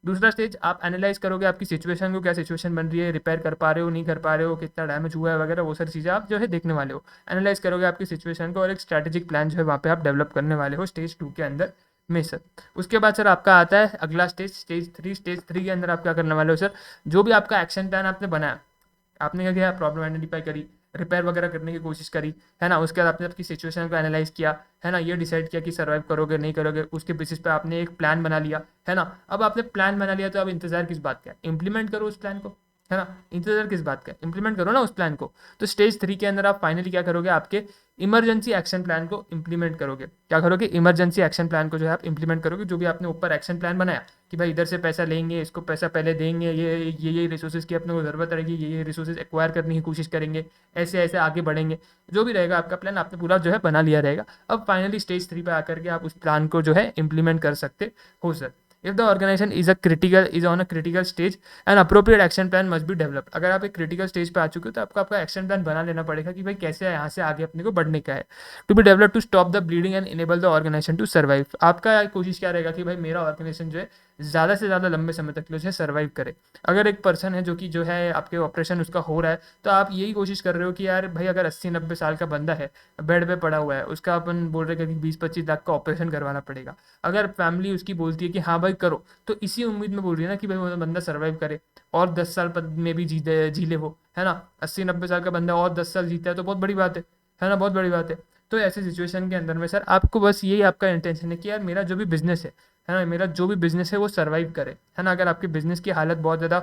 दूसरा स्टेज, आप एनालाइज करोगे आपकी सिचुएशन को, क्या सिचुएशन बन रही है, रिपेयर कर पा रहे हो नहीं कर पा रहे हो, कितना डैमेज हुआ है वगैरह, वो सारी चीज़ें आप जो है देखने वाले हो। एनालाइज करोगे आपकी सिचुएशन को और एक स्ट्रैटेजिक प्लान जो है वहाँ पे आप डेवलप करने वाले हो स्टेज 2 के अंदर में सर। उसके बाद सर आपका आता है अगला स्टेज, स्टेज 3। स्टेज 3 के अंदर आप क्या करने वाले हो सर, जो भी आपका एक्शन प्लान आपने बनाया, आपने क्या किया, प्रॉब्लम आइडेंटिफाई करी, रिपेयर वगैरह करने की कोशिश करी, है ना। उसके बाद आपने आपकी सिचुएशन को एनालाइज किया, है ना, ये डिसाइड किया कि सर्वाइव करोगे नहीं करोगे, उसके बेसिस पे आपने एक प्लान बना लिया, है ना। अब आपने प्लान बना लिया तो अब इंतजार किस बात का, इम्प्लीमेंट करो उस प्लान को, है ना। इंतजार किस बात का, इम्प्लीमेंट करो ना उस प्लान को। तो स्टेज 3 के अंदर आप फाइनली क्या करोगे, आपके इमरजेंसी एक्शन प्लान को इंप्लीमेंट करोगे। क्या करोगे, इमरजेंसी एक्शन प्लान को जो है आप इंप्लीमेंट करोगे। जो भी आपने ऊपर एक्शन प्लान बनाया कि भाई इधर से पैसा लेंगे, इसको पैसा पहले देंगे, ये रिसोर्सेज की अपने को ज़रूरत रहेगी, ये रिसोर्सेज एक्वायर करने की कोशिश करेंगे, ऐसे ऐसे आगे बढ़ेंगे, जो भी रहेगा आपका प्लान आपने पूरा जो है बना लिया रहेगा। अब फाइनली स्टेज 3 पे आकर के आप उस प्लान को जो है इंप्लीमेंट कर सकते हो sir. If the organisation is on a critical stage and appropriate action plan must be developed. अगर आप एक क्रिटिकल स्टेज पे आ चुके हो तो आपको आपका एक्शन प्लान बना लेना पड़ेगा कि भाई कैसे यहाँ से आगे अपने को बढ़ने का है। To be develop to stop the bleeding and enable the organisation to survive. आपका कोशिश क्या रहेगा कि भाई मेरा ऑर्गेनाइजेशन जो है ज़्यादा से ज़्यादा लंबे समय तक जो है सर्वाइव करे। अगर एक पर्सन है जो कि जो है आपके ऑपरेशन उसका हो रहा है, तो आप यही कोशिश कर रहे हो कि यार भाई अगर 80-90 साल का बंदा है, बेड पे पड़ा हुआ है, उसका अपन बोल रहे हैं कि 20-25 लाख का ऑपरेशन करवाना पड़ेगा। अगर फैमिली उसकी बोलती है कि हाँ भाई करो, तो इसी उम्मीद में बोल रही है ना कि भाई वो बंदा सर्वाइव करे और 10 साल में भी जी ले वो, है ना। 80-90 साल का बंदा और 10 साल जीता है तो बहुत बड़ी बात है ना, बहुत बड़ी बात है। तो ऐसी सिचुएशन के अंदर में सर आपको बस यही आपका इंटेंशन है कि यार मेरा जो भी बिजनेस है ना, मेरा जो भी बिजनेस है वो सर्वाइव करे, है ना। अगर आपके बिजनेस की हालत बहुत ज़्यादा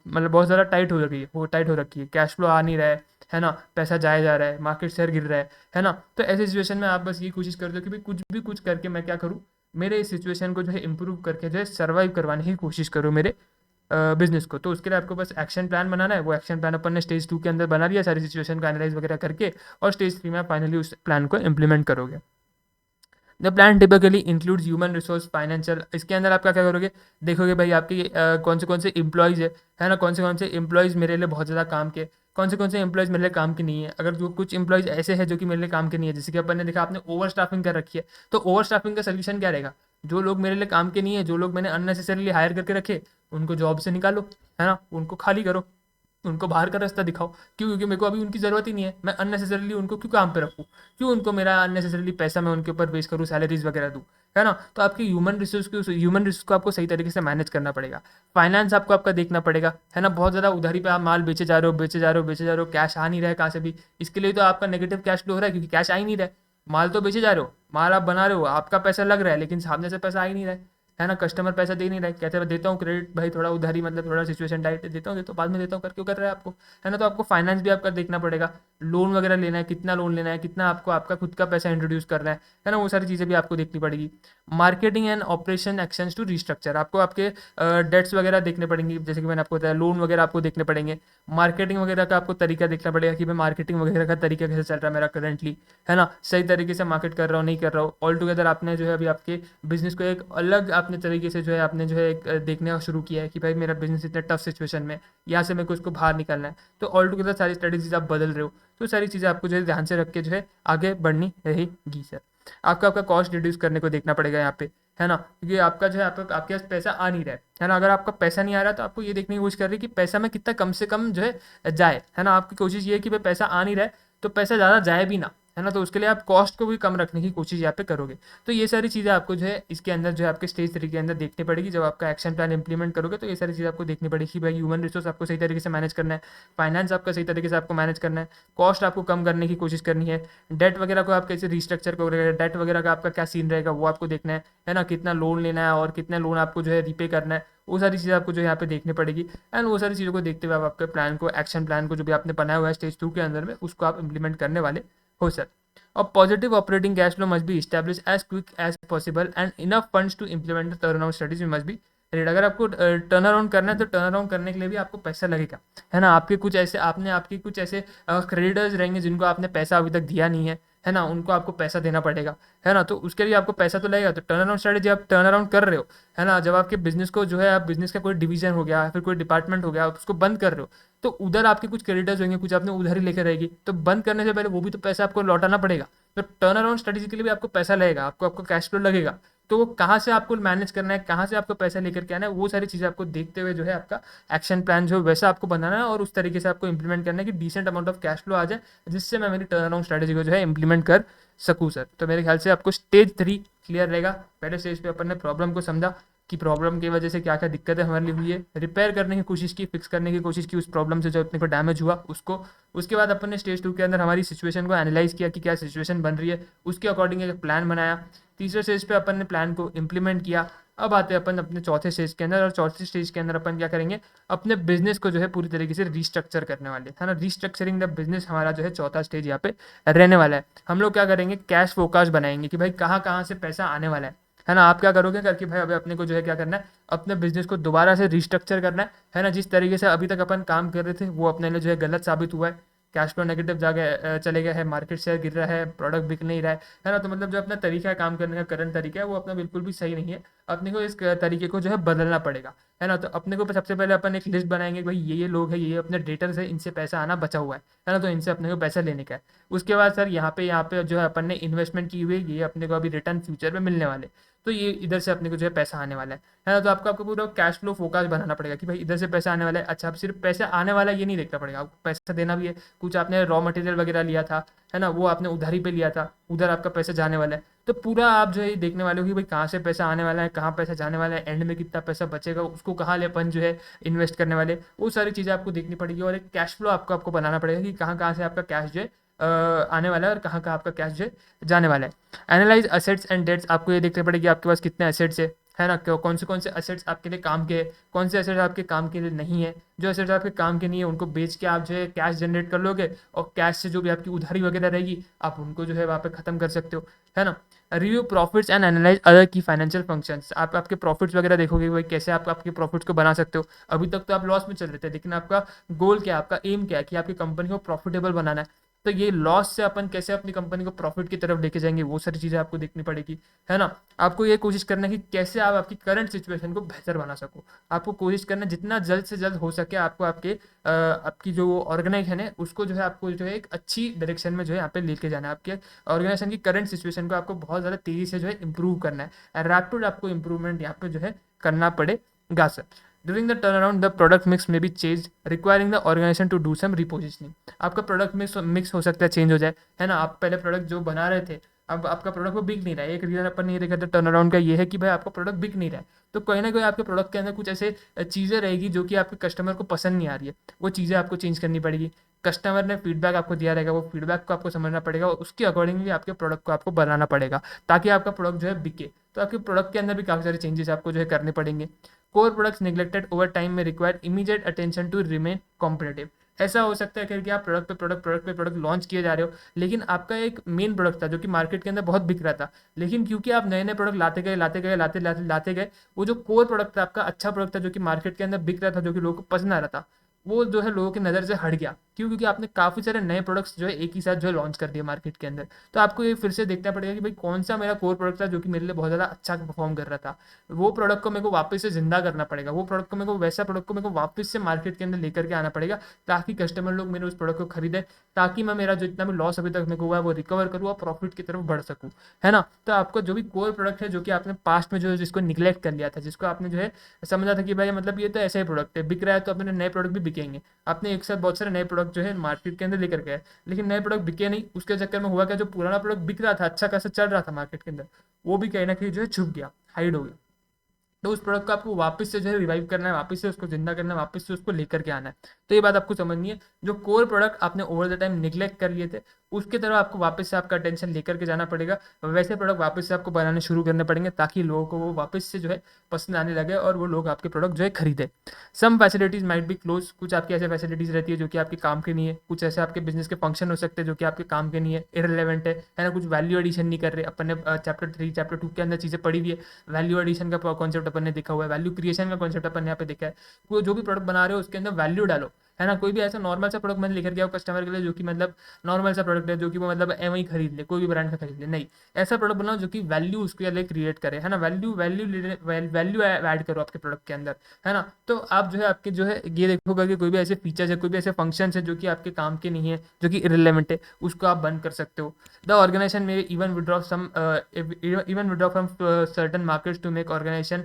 मतलब बहुत ज़्यादा टाइट हो रही है, वो टाइट हो रखी है, कैश फ्लो आ नहीं रहा है ना, पैसा जाया जा रहा है, मार्केट शेयर गिर रहा है ना। तो ऐसी सिचुएशन में आप बस ये कोशिश करते हो कि भाई कुछ करके मैं क्या करूँ, मेरे इस सिचुएशन को जो है इंप्रूव करके जो है सर्वाइव करवाने की कोशिश करूँ मेरे बिजनेस को। तो उसके लिए आपको बस एक्शन प्लान बनाना है। वो एक्शन प्लान अपन ने स्टेज 2 के अंदर बना लिया सारी सिचुएशन को एनालाइज वगैरह करके, और स्टेज 3 में आप फाइनली उस प्लान को इंप्लीमेंट करोगे। The plan typically includes human resource financial. इसके अंदर आप क्या क्या करोगे, देखोगे भाई आपके कौन से एम्प्लॉयज़ है ना, कौन से एम्प्लॉयज़ मेरे लिए बहुत ज़्यादा काम के, कौन से एम्प्लॉयज़ मेरे लिए काम के नहीं है। अगर जो कुछ एम्प्लॉयज़ ऐसे हैं जो कि मेरे लिए काम के नहीं है, जैसे कि अपन ने देखा आपने ओवर स्टाफिंग कर रखी है, तो ओवर स्टाफिंग का सोल्यूशन क्या रहेगा, जो लोग मेरे लिए काम के नहीं है, जो लोग मैंने अननेसेसरीली हायर करके रखे, उनको जॉब से निकालो, है ना, उनको खाली करो, उनको बाहर का रास्ता दिखाओ। क्यों, क्योंकि मेरे को अभी उनकी ज़रूरत ही नहीं है, मैं अननेसेसरीली उनको क्यों काम पे रखूँ, क्यों उनको मेरा अननेसेसरीली पैसा मैं उनके ऊपर वेस्ट करूँ, सैलरीज वगैरह दूँ, है ना। तो आपकी ह्यूमन रिसोर्स को आपको सही तरीके से मैनेज करना पड़ेगा। फाइनेंस आपको आपका देखना पड़ेगा, है ना। बहुत ज़्यादा उधारी पे आप माल बेचे जा रहे हो, कैश आ नहीं रहा है कहाँ से भी, इसके लिए तो आपका नेगेटिव कैश फ्लो हो रहा है, क्योंकि कैश आ ही नहीं रहा है। माल तो बेचे जा रहे हो, माल आप बना रहे हो, आपका पैसा लग रहा है, लेकिन सामने से पैसा आ ही नहीं रहा है ना। कस्टमर पैसा दे नहीं रहा है, कहते हैं देता हूँ क्रेडिट भाई, थोड़ा उधारी मतलब थोड़ा सिचुएशन टाइट है, देता हूँ बाद में देता हूँ, कर क्यों कर रहा है आपको, है ना। तो आपको फाइनेंस भी आपका देखना पड़ेगा, लोन वगैरह लेना है, कितना लोन लेना है, कितना आपको आपका खुद का पैसा इंट्रोड्यूस करना है ना, वो सारी चीज़ें भी आपको देखनी पड़ेगी। Marketing and operation actions to restructure, आपको आपके डेट्स वगैरह देखने पड़ेंगे, जैसे कि मैंने आपको बताया लोन वगैरह आपको देखने पड़ेंगे। मार्केटिंग वगैरह का आपको तरीका देखना पड़ेगा कि भाई मार्केटिंग वगैरह का तरीका कैसे चल रहा है मेरा करंटली, है ना, सही तरीके से मार्केट कर रहा हूँ नहीं कर रहा हूँ। ऑल टुगेदर आपने जो है अभी आपके बिजनेस को एक अलग आपने तरीके से जो है आपने जो है एक देखना शुरू किया है कि भाई मेरा बिजनेस इतने टफ सिचुएशन में, यहाँ से मेरे को इसको बाहर निकलना है। तो ऑल टुगेदर सारी स्ट्रेटेजीज आप बदल रहे हो, तो सारी चीज़ें आपको जो है ध्यान से रख के जो है आगे बढ़नी रहेगी सर। आपका आपका कॉस्ट रिड्यूस करने को देखना पड़ेगा यहाँ पे, है ना, क्योंकि आपका जो है आपके पास पैसा आ नहीं रहा है ना। अगर आपका पैसा नहीं आ रहा तो आपको ये देखने की कोशिश कर रही है कि पैसा में कितना कम से कम जो है जाए, है ना। आपकी कोशिश ये है कि भाई पैसा आ नहीं रहा है तो पैसा ज़्यादा जाए भी ना, है ना। तो उसके लिए आप कॉस्ट को भी कम रखने की कोशिश यहाँ पे करोगे। तो ये सारी चीज़ें आपको जो है इसके अंदर जो है आपके स्टेज 3 के अंदर देखनी पड़ेगी। जब आपका एक्शन प्लान इंप्लीमेंट करोगे तो ये सारी चीज़ें आपको देखनी पड़ेगी कि भाई ह्यूमन रिसोर्स आपको सही तरीके से मैनेज करना है, फाइनेंस आपका सही तरीके से आपको मैनेज करना है, कॉस्ट आपको कम करने की कोशिश करनी है, डेट वगैरह को आप कैसे रिस्ट्रक्चर करोगे, डेट वगैरह का आपका क्या सीन रहेगा वो आपको देखना है ना, कितना लोन लेना है और कितना लोन आपको जो है रीपे करना है, वो सारी चीज़ें आपको जो यहाँ पे देखनी पड़ेगी। एंड वो सारी चीज़ों को देखते हुए आप आपके प्लान को, एक्शन प्लान को जो भी आपने बनाया हुआ है स्टेज 2 के अंदर में, उसको आप इंप्लीमेंट करने वाले हो सर। और positive operating cash flow must be establish as quick as possible and enough funds to implement the turnaround strategy must be rate. अगर आपको टर्न अराउंड करना है तो टर्न अराउंड करने के लिए भी आपको पैसा लगेगा, है ना। आपके कुछ ऐसे आपके कुछ ऐसे क्रेडिटर्स रहेंगे जिनको आपने पैसा अभी तक दिया नहीं है ना, उनको आपको पैसा देना पड़ेगा, है ना। तो उसके लिए आपको पैसा तो लगेगा। तो टर्न अराउंड स्ट्रेटेजी आप टर्न अराउंड कर रहे हो, है ना, जब आपके बिजनेस को जो है आप बिजनेस का कोई डिवीजन हो गया, फिर कोई डिपार्टमेंट हो गया, आप उसको बंद कर रहे हो, तो उधर आपके कुछ क्रेडिटर्स होंगे, कुछ आपने उधारी लेकर रहेगी, तो बंद करने से पहले वो भी तो पैसा आपको लौटाना पड़ेगा। तो टर्न अराउंड स्ट्रेटेजी के लिए भी आपको पैसा लगेगा, आपको आपको कैश फ्लो लगेगा। तो वो कहाँ से आपको मैनेज करना है, कहाँ से आपको पैसा लेकर के आना है, वो सारी चीज़ें आपको देखते हुए जो है आपका एक्शन प्लान जो वैसा आपको बनाना है और उस तरीके से आपको इंप्लीमेंट करना है कि decent amount of cash flow आ जाए, जिससे मैं मेरी टर्न अराउंड स्ट्रेटेजी को जो है इंप्लीमेंट कर सकूँ सर। तो मेरे ख्याल से आपको स्टेज 3 क्लियर रहेगा। पहले स्टेज पे अपन ने प्रॉब्लम को समझा कि प्रॉब्लम की वजह से क्या क्या दिक्कतें हमारे लिए हुई है, रिपेयर करने की कोशिश की, फिक्स करने की कोशिश की उस प्रॉब्लम से जो अपने को डैमेज हुआ उसको। उसके बाद अपन ने स्टेज 2 के अंदर हमारी सिचुएशन को एनालाइज किया कि क्या सिचुएशन बन रही है, उसके अकॉर्डिंग एक प्लान बनाया। तीसरे स्टेज पे अपन ने प्लान को इम्प्लीमेंट किया। अब आते हैं अपन अपने चौथे स्टेज के अंदर, और चौथे स्टेज के अंदर अपन क्या करेंगे, अपने बिजनेस को जो है पूरी तरीके से रीस्ट्रक्चर करने वाले, है ना। रीस्ट्रक्चरिंग द बिजनेस हमारा जो है चौथा स्टेज यहाँ पे रहने वाला है। हम लोग क्या करेंगे, कैश फोकास्ट बनाएंगे कि भाई कहाँ कहाँ से पैसा आने वाला है ना। आप क्या करोगे करके भाई, अभी अपने को जो है क्या करना है, अपने बिजनेस को दोबारा से रीस्ट्रक्चर करना है ना। जिस तरीके से अभी तक अपन काम कर रहे थे वो अपने लिए जो है गलत साबित हुआ है, कैश फ्लो नेगेटिव जाके चले गया है, मार्केट शेयर गिर रहा है, प्रोडक्ट बिक नहीं रहा है ना। तो मतलब जो अपना तरीका है काम करने का, करंट तरीका है, वो अपना बिल्कुल भी सही नहीं है। अपने को इस तरीके को जो है बदलना पड़ेगा, है ना। तो अपने को सबसे पहले अपन एक लिस्ट बनाएंगे कि भाई ये लोग है, ये अपने डेटर्स है, इनसे पैसा आना बचा हुआ है ना, तो इनसे अपने को पैसा लेने का है। उसके बाद सर यहाँ पे जो है अपन ने इन्वेस्टमेंट की हुई है, ये अपने को अभी रिटर्न फ्यूचर में मिलने वाले, तो ये इधर से अपने को जो है पैसा आने वाला है ना। तो आपको आपको पूरा कैश फ्लो फोकस बनाना पड़ेगा कि भाई इधर से पैसा आने वाला है। अच्छा, अब सिर्फ पैसा आने वाला है ये नहीं देखना पड़ेगा, आपको पैसा देना भी है। कुछ आपने रॉ मटेरियल वगैरह लिया था, है ना, वो आपने उधारी पे लिया था, उधर आपका पैसा जाने वाला है। तो पूरा आप जो है ये देखने वाले हो कि भाई कहाँ से पैसा आने वाला है, कहाँ पैसा जाने वाला है, एंड में कितना पैसा बचेगा, उसको कहाँ ले अपन जो है इन्वेस्ट करने वाले, वो सारी चीज़ें आपको देखनी पड़ेगी। और एक कैश फ्लो आपको आपको बनाना पड़ेगा कि कहाँ कहाँ से आपका कैश जो है आने वाला है और कहाँ कहाँ आपका कैश जो है जाने वाला है। एनालाइज असेट्स एंड डेट्स, आपको ये देखने पड़ेगी आपके पास कितने असेट्स है ना, कौन से असेट्स आपके लिए काम के हैं, कौन से असेट्स आपके काम के लिए नहीं है। जो असेट्स आपके काम के नहीं है उनको बेच के आप जो है कैश जनरेट कर लोगे, और कैश से जो भी आपकी उधारी वगैरह रहेगी आप उनको जो है वहाँ पे ख़त्म कर सकते हो, है ना। Review profits and analyse other की फाइनेंशियल फंक्शंस, आप आपके प्रॉफिट्स वगैरह देखोगे भाई कैसे आप आपके प्रॉफिट्स को बना सकते हो। अभी तक तो आप लॉस में चल रहे थे, लेकिन आपका गोल क्या है, आपका एम क्या है कि आपकी कंपनी को प्रॉफिटेबल बनाना है। तो ये लॉस से अपन कैसे अपनी कंपनी को प्रॉफिट की तरफ लेके जाएंगे, वो सारी चीज़ें आपको देखनी पड़ेगी, है ना। आपको ये कोशिश करना है कि कैसे आप आपकी करंट सिचुएशन को बेहतर बना सको। आपको कोशिश करना है जितना जल्द से जल्द हो सके आपको आपकी जो ऑर्गेनाइजेशन है उसको जो है आपको जो है एक अच्छी डायरेक्शन में जो है यहाँ पे लेके जाना है। आपके ऑर्गेनाइजेशन की करंट सिचुएशन को आपको बहुत ज़्यादा तेज़ी से जो है इंप्रूव करना है, रैपिड आपको इंप्रूवमेंट यहाँ पे जो है करना पड़ेगा sir. During the turnaround, the product mix may be changed, requiring the organization to do some repositioning. आपका प्रोडक्ट मिक्स हो सकता है, चेंज हो जाए, है ना। आप पहले प्रोडक्ट जो बना रहे थे, अब आपका प्रोडक्ट वो बिक नहीं रहा है। एक रीज़न अपन ये देखा था टर्न अराउंड का, ये है कि भाई आपका प्रोडक्ट बिक नहीं रहा है। तो कहीं ना कहीं आपके प्रोडक्ट के अंदर कुछ ऐसे चीज़ें रहेगी जो कि आपके कस्टमर को पसंद नहीं आ रही है, वो चीज़ें आपको चेंज करनी पड़ेगी। कस्टमर ने फीडबैक आपको दिया रहेगा, वो फीडबैक को आपको समझना पड़ेगा और उसके अकॉर्डिंगली आपके प्रोडक्ट को आपको बनाना पड़ेगा ताकि आपका प्रोडक्ट जो है बिके। तो आपके प्रोडक्ट के अंदर भी काफ़ी सारे चेंजेस आपको जो है करने पड़ेंगे। Core products neglected over time में require immediate attention to remain competitive. ऐसा हो सकता है कि आप प्रोडक्ट लॉन्च किए जा रहे हो, लेकिन आपका एक मेन प्रोडक्ट था जो कि मार्केट के अंदर बहुत बिक रहा था, लेकिन क्योंकि आप नए नए प्रोडक्ट लाते गए, वो जो कोर प्रोडक्ट था आपका, अच्छा प्रोडक्ट था जो कि मार्केट के अंदर बिक रहा था, जो कि लोगों को पसंद आ रहा था, वो जो है लोगों की नज़र से हट गया। क्यों? क्योंकि आपने काफ़ी सारे नए प्रोडक्ट्स जो है एक ही साथ जो है लॉन्च कर दिए मार्केट के अंदर। तो आपको ये फिर से देखना पड़ेगा कि भाई कौन सा मेरा कोर प्रोडक्ट था जो कि मेरे लिए बहुत ज़्यादा अच्छा परफॉर्म कर रहा था। वो प्रोडक्ट को मेरे को वापस से जिंदा करना पड़ेगा, वो प्रोडक्ट को मेरे को वैसा प्रोडक्ट को मेरे को वापस से मार्केट के अंदर लेकर के आना पड़ेगा, ताकि कस्टमर लोग मेरे उस प्रोडक्ट को खरीदें, ताकि मैं मेरा जो इतना भी लॉस अभी तक मेरे को हुआ है वो रिकवर करूँ और प्रॉफिट की तरफ बढ़ सकूँ, है ना। तो आपका जो भी कोर प्रोडक्ट है जो कि आपने पास्ट में जो है जिसको निगलेक्ट कर लिया था, जिसको आपने जो है समझा था कि भाई मतलब ये तो ऐसा ही प्रोडक्ट है, बिक रहा है तो अपने नए प्रोडक्ट भी बिकेंगे। आपने एक साथ बहुत सारे नए प्रोडक्ट जो है मार्केट के अंदर लेकर गए, लेकिन नए प्रोडक्ट बिके नहीं। उसके चक्कर में हुआ क्या, जो पुराना प्रोडक्ट बिक रहा था, अच्छा खासा चल रहा था मार्केट के अंदर, वो भी कहीं ना कहीं जो है छुप गया, हाइड हो गया। तो उस प्रोडक्ट को आपको वापस से जो है रिवाइव करना है, वापस से उसको जिंदा करना है, वापस से उसको लेकर के आना है। तो ये बात आपको समझनी है, जो कोर प्रोडक्ट आपने ओवर द टाइम निगलेक्ट कर लिए थे उसकी तरफ आपको वापस से आपका अटेंशन लेकर के जाना पड़ेगा। वैसे प्रोडक्ट वापस से आपको बनाने शुरू करने पड़ेंगे ताकि लोगों को वो वापस से जो है पसंद आने लगे और वो लोग आपके प्रोडक्ट जो है खरीदे। सम फैसिलिटीज माइट बी क्लोज, कुछ आपकी ऐसे फैसिलिटीज रहती है जो कि आपके काम के नहीं है, कुछ ऐसे आपके बिजनेस के फंक्शन हो सकते हैं जो कि आपके काम के नहीं है, इररिलेवेंट है ना। कुछ वैल्यू एडिशन नहीं कर रहे। अपन ने चैप्टर 3 चैप्टर 2 के अंदर चीज़ें पढ़ी हुई है, वैल्यू एडिशन का कॉन्सेप्ट अपन ने देखा हुआ है, वैल्यू क्रिएशन का कॉन्सेप्ट अपन ने यहाँ पे देखा है। कोई जो भी प्रोडक्ट बना रहे हो उसके अंदर वैल्यू डालो, है ना। कोई भी ऐसा नॉर्मल सा प्रोडक्ट मैंने लेकर के आओ कस्टमर के लिए जो कि मतलब नॉर्मल सा प्रोडक्ट है, जो कि वो मतलब एवं ही खरीद ले, कोई भी ब्रांड का खरीद ले, नहीं। ऐसा प्रोडक्ट बनाओ जो कि वैल्यू उसके लिए क्रिएट करे, है ना। वैल्यू वैल्यू वैल्यू ऐड करो आपके प्रोडक्ट के अंदर, है ना। तो आप जो है आपके जो है ये देखोगे कि कोई भी ऐसे फीचर्स है, कोई भी ऐसे फंक्शन है जो कि आपके काम के नहीं है, जो कि इरेलेवेंट है, उसको आप बंद कर सकते हो। The organisation may even withdraw some even withdraw from certain markets to make organization